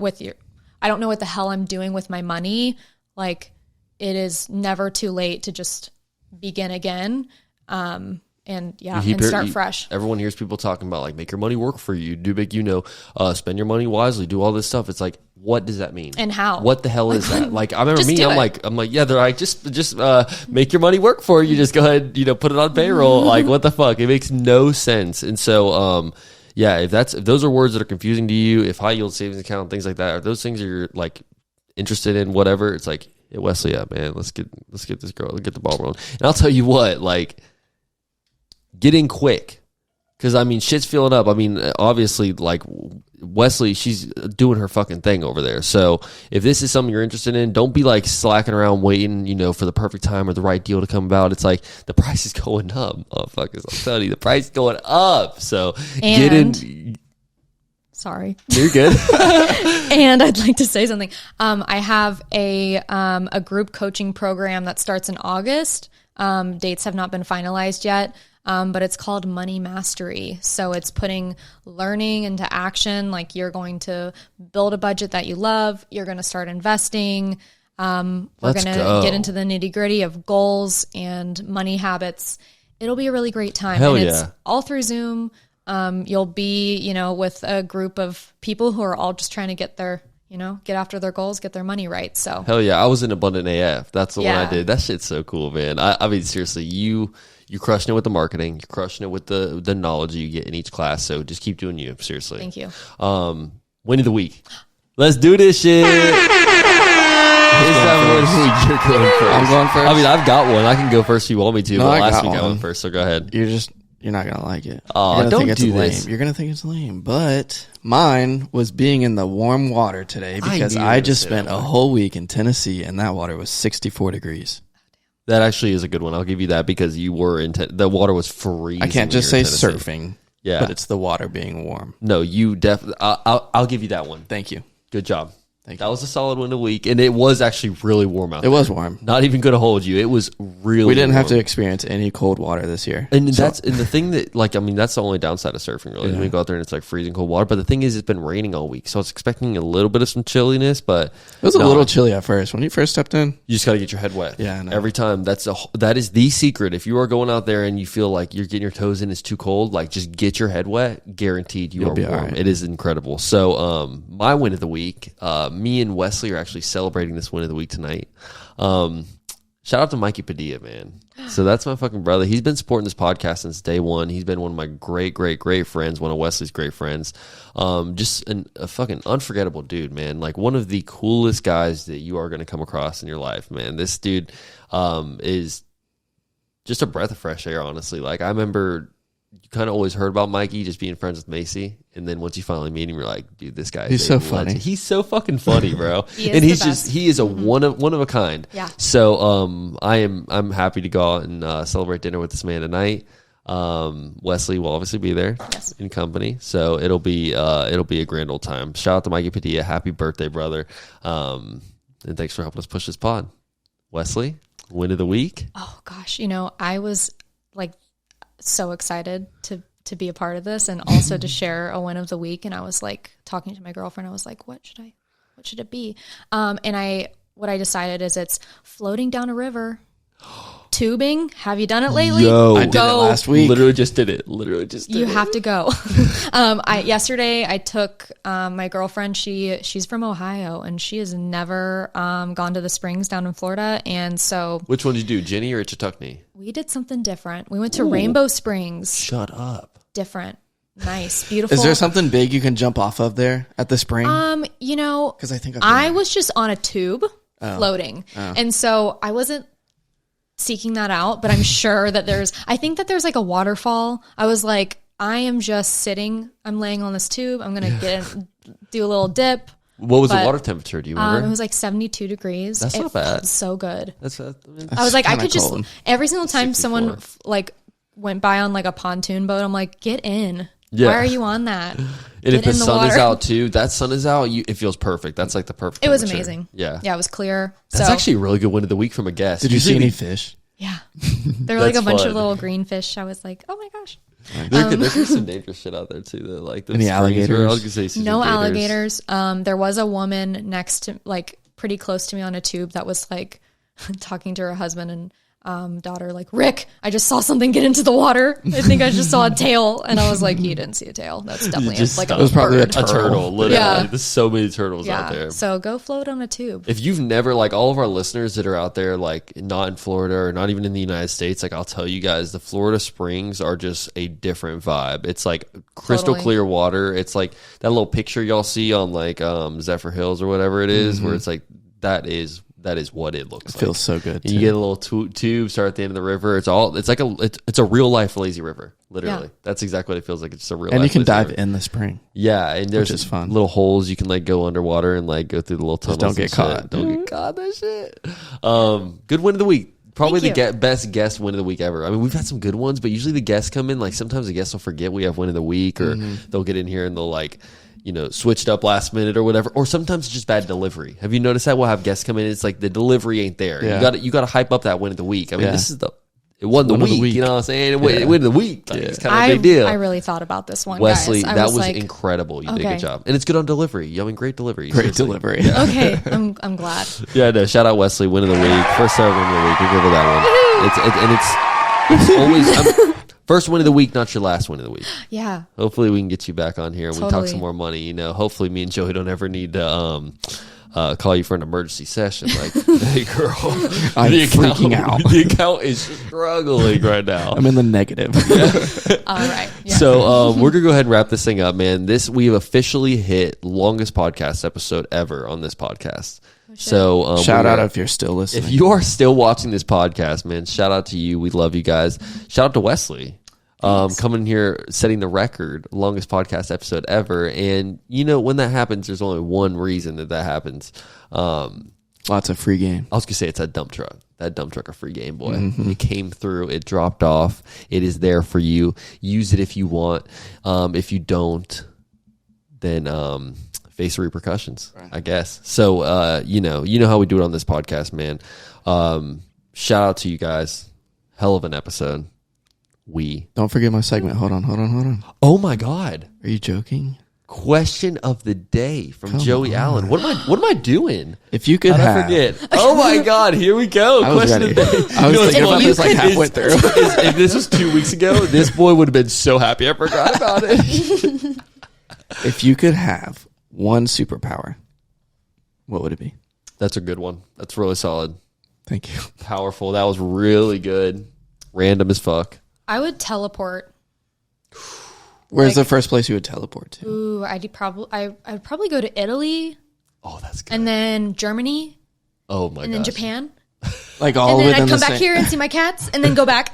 I don't know what the hell I'm doing with my money. Like it is never too late to just begin again. And start fresh. Everyone hears people talking about like, make your money work for you, do big, spend your money wisely, do all this stuff. It's like, what does that mean? And how? What the hell is that? Like, I remember me, I'm like, yeah, they're like, just make your money work for you. Just go ahead, put it on payroll. Like, what the fuck? It makes no sense. And so, yeah, if those are words that are confusing to you, if high yield savings account, things like that, are those things that you're like interested in, whatever, it's like, hey, Wesley, man, let's get this girl, get the ball rolling. And I'll tell you what, like, get in quick. Because, I mean, shit's filling up. I mean, obviously, like, Wesley, she's doing her fucking thing over there. So if this is something you're interested in, don't be, like, slacking around waiting, for the perfect time or the right deal to come about. It's like, the price is going up. Motherfuckers, I'm telling you, the price is going up. So get in. Sorry. You're good. And I'd like to say something. I have a group coaching program that starts in August. Dates have not been finalized yet. But it's called Money Mastery. So it's putting learning into action. Like you're going to build a budget that you love. You're going to start investing. We're going to get into the nitty gritty of goals and money habits. It'll be a really great time. Hell and yeah. It's all through Zoom. You'll be, with a group of people who are all just trying to get their, get after their goals, get their money right. So hell yeah. I was in Abundant AF. That's the one I did. That shit's so cool, man. I mean, seriously, you're crushing it with the marketing. You're crushing it with the knowledge you get in each class. So just keep doing you. Seriously. Thank you. Win of the week. Let's do this shit. You're going first. I'm going first. I mean, I've got one. I can go first if you want me to. No, but I last got week I one. went first, so go ahead. You're not gonna like it. Oh, you're gonna don't think it's do lame. this. You're gonna think it's lame. But mine was being in the warm water today because I just spent a whole week in Tennessee and that water was 64 degrees. That actually is a good one. I'll give you that because you were in the water was freezing. I can't just say surfing. Yeah, but it's the water being warm. No, you definitely. I'll give you that one. Thank you. Good job. Thank that was a solid one a week, and it was actually really warm out there. It was warm. Not even going to hold you. It was really We didn't warm. have to experience any cold water this year. And that's and the thing that, like, I mean, that's the only downside of surfing, really. Yeah. We go out there and it's like freezing cold water. But the thing is, it's been raining all week, so I was expecting a little bit of some chilliness, but it was a little chilly at first. When you first stepped in, you just got to get your head wet. Yeah, I know. Every time. That is the secret. If you are going out there and you feel like you're getting your toes in, it's too cold, like just get your head wet. Guaranteed you'll be warm. Right. It is incredible. So, my win of the week, me and Wesley are actually celebrating this win of the week tonight. Shout out to Mikey Padilla, man. So that's my fucking brother. He's been supporting this podcast since day one. He's been one of my great friends, one of Wesley's great friends. Just a fucking unforgettable dude, man. Like one of the coolest guys that you are going to come across in your life, man. This dude is just a breath of fresh air, honestly. Like I remember you kind of always heard about Mikey just being friends with Macy, and then once you finally meet him, you're like, dude, this guy he's so funny. He's so fucking funny, bro. And he is a one of a kind. Yeah. So I'm happy to go out and celebrate dinner with this man tonight. Wesley will obviously be there in company, so it'll be a grand old time. Shout out to Mikey Padilla, happy birthday, brother, and thanks for helping us push this pod. Wesley, win of the week. Oh gosh, I was like so excited to be a part of this and also to share a win of the week. And I was like talking to my girlfriend. I was like, what should it be? And what I decided is it's floating down a river. Tubing. Have you done it lately? Yo, I did it last week. Literally just did it. You have to go. Yesterday I took my girlfriend. She's from Ohio and she has never gone to the springs down in Florida. And so, which one did you do, Jenny or Chatuckney? We did something different. We went to Rainbow Springs. Shut up. Different. Nice, beautiful. Is there something big you can jump off of there at the spring? Because I think I was just on a tube floating, and so I wasn't seeking that out, but I'm sure that I think that there's like a waterfall. I was like, I am just sitting, I'm laying on this tube. I'm going to do a little dip. What was the water temperature? Do you remember? It was like 72 degrees. That's not bad. Felt so good. I was like, I could cold. just, every single time someone like went by on like a pontoon boat, I'm like, get in. Yeah. Why are you on that? And if the sun water. is out too, that sun is out, it feels perfect. That's like the perfect It was temperature. amazing. Yeah. Yeah, it was clear. That's actually a really good win of the week from a guest. Did you see any fish? Yeah. There were like a That's bunch fun. of little green fish. I was like, oh my gosh. There's some dangerous shit out there too. Though. Like Any alligators? I was gonna say some No gators. alligators. There was a woman next to, like, pretty close to me on a tube that was like talking to her husband and daughter, like, Rick, I just saw something get into the water. I think I just saw a tail, and I was like, you didn't see a tail. That's definitely like a It was probably bird. a A turtle, literally. Yeah. There's so many turtles out Yeah. there. So go float on a tube. If you've never, like, all of our listeners that are out there, like, not in Florida or not even in the United States, like, I'll tell you guys, the Florida Springs are just a different vibe. It's like crystal Totally. clear water. It's like that little picture y'all see on like Zephyr Hills or whatever it is, where it's like that is what it looks like. Feels so good. And you get a little tube, start at the end of the river. It's a real life lazy river. Literally, Yeah. That's exactly what it feels like. It's just a real. And life you can lazy dive river. in the spring. Yeah, and there's is fun. little holes you can like go underwater and like go through the little tunnels. don't get and caught. shit. Don't get caught. That shit. Good win of the week. Probably Thank the best guest win of the week ever. I mean, we've had some good ones, but usually the guests come in. Like sometimes the guests will forget we have win of the week, or they'll get in here and they'll like, switched up last minute or whatever. Or sometimes it's just bad delivery. Have you noticed that? We'll have guests come in. It's like the delivery ain't there. Yeah. You got to hype up that win of the week. I mean, Yeah. this is it won the Win of the week. week. You know what I'm saying? It win of the week. Like, It's kind of a I big deal. I really thought about this one, Wesley, guys. I that was like, incredible. You did a Okay. good job, and it's good on delivery. I mean, great delivery. Great seriously. delivery. okay, I'm glad. Yeah, no. Shout out Wesley, win of the week, first ever win of the week. We'll give her that one. It's always first win of the week, not your last win of the week. Yeah. Hopefully, we can get you back on here and we can talk Totally. some more money. Hopefully, me and Joey don't ever need to call you for an emergency session. Like, hey, girl, I'm freaking out. The account is struggling right now. I'm in the negative. All right. Yeah. So we're gonna go ahead and wrap this thing up, man. We have officially hit longest podcast episode ever on this podcast. So Shout out if you're still listening. if you are still watching this podcast, man. Shout out to you. We love you guys. Shout out to Wesley. Coming here, setting the record, longest podcast episode ever. And when that happens, there's only one reason that happens. Lots of free game. I was gonna say it's that dump truck. That dump truck, a free Game Boy. It came through. It dropped off. It is there for you. Use it if you want. If you don't, then face the repercussions. Right. I guess. So you know how we do it on this podcast, man. Shout out to you guys. Hell of an episode. Don't forget my segment. Hold on. Oh my God. Are you joking? Question of the day from Joey Allen. What am I doing? If you could How'd I have. forget? Oh my God, here we go. I was Question ready. of the day. I was thinking about this like could- halfway through. If this was 2 weeks ago, this boy would have been so happy I forgot about it. If you could have one superpower, what would it be? That's a good one. That's really solid. Thank you. Powerful. That was really good. Random as fuck. I would teleport. Where's the first place you would teleport to? Ooh, I'd probably go to Italy Oh, that's good. and then Germany Oh my god. and then Japan. Like all And then within I'd the come back same. here and see my cats and then go back.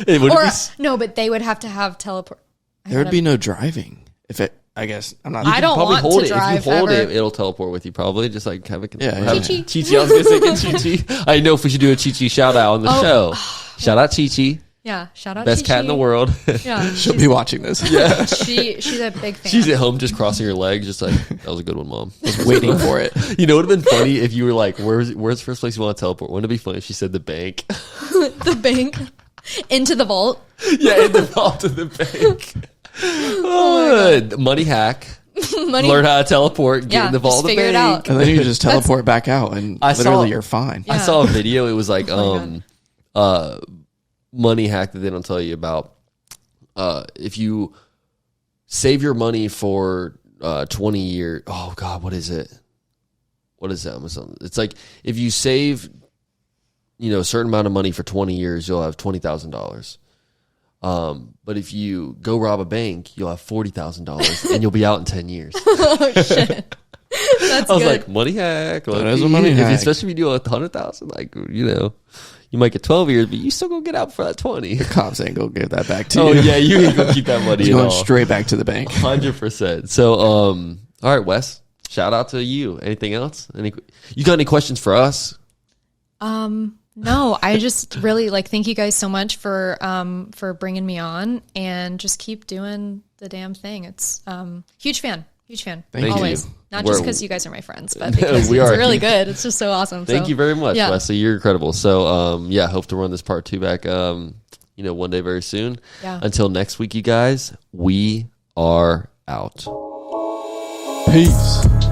It would Or be, no, but they would have to have teleport. There would be no driving. If it, I guess I'm not. I don't probably want hold to it. drive If you hold ever. it, it'll teleport with you. Probably just like have a Yeah, have a- Chi-chi. Chi-chi. I was gonna say Chi-chi. I know if we should do a Chi-chi shout out on the show. Shout out Chi-chi, Yeah, shout out best cat in the world. Yeah, She'll be watching this. she's a big fan. She's at home just crossing her legs, just like that was a good one, mom. Just waiting for it. You know, it would have been funny if you were like, "Where's the first place you want to teleport?" Wouldn't it be funny if she said the bank? the bank into the vault. Yeah, in the vault of the bank. Money hack. Money. Learn how to teleport. Get Yeah, in the vault just of the figure it bank. out. And then you just teleport back out, and I saw- literally you're fine. I Yeah. saw a video. It was like Oh my money hack that they don't tell you about. If you save your money for 20 years. Oh God, what is it? What is that? It's like if you save, a certain amount of money for 20 years, you'll have $20,000. But if you go rob a bank, you'll have $40,000 and you'll be out in 10 years. Oh shit. That's I was good. like, money hack. That is a money If, hack. especially if you do 100,000, like, you know, you might get 12 years, but you still gonna get out for that 20. Cops ain't gonna give that back to you. Oh yeah, you ain't gonna keep that money It's at going all. straight back to the bank. 100%. So, all right, Wes, shout out to you. Anything else? You got any questions for us? No, I just really thank you guys so much for bringing me on, and just keep doing the damn thing. It's huge fan. Thank Always. you. Not just because you guys are my friends, but because We it's are. really good. It's just so awesome. Thank you very much, yeah. Wesley. You're incredible. So, yeah, hope to run this part 2 back, one day very soon. Yeah. Until next week, you guys, we are out. Peace.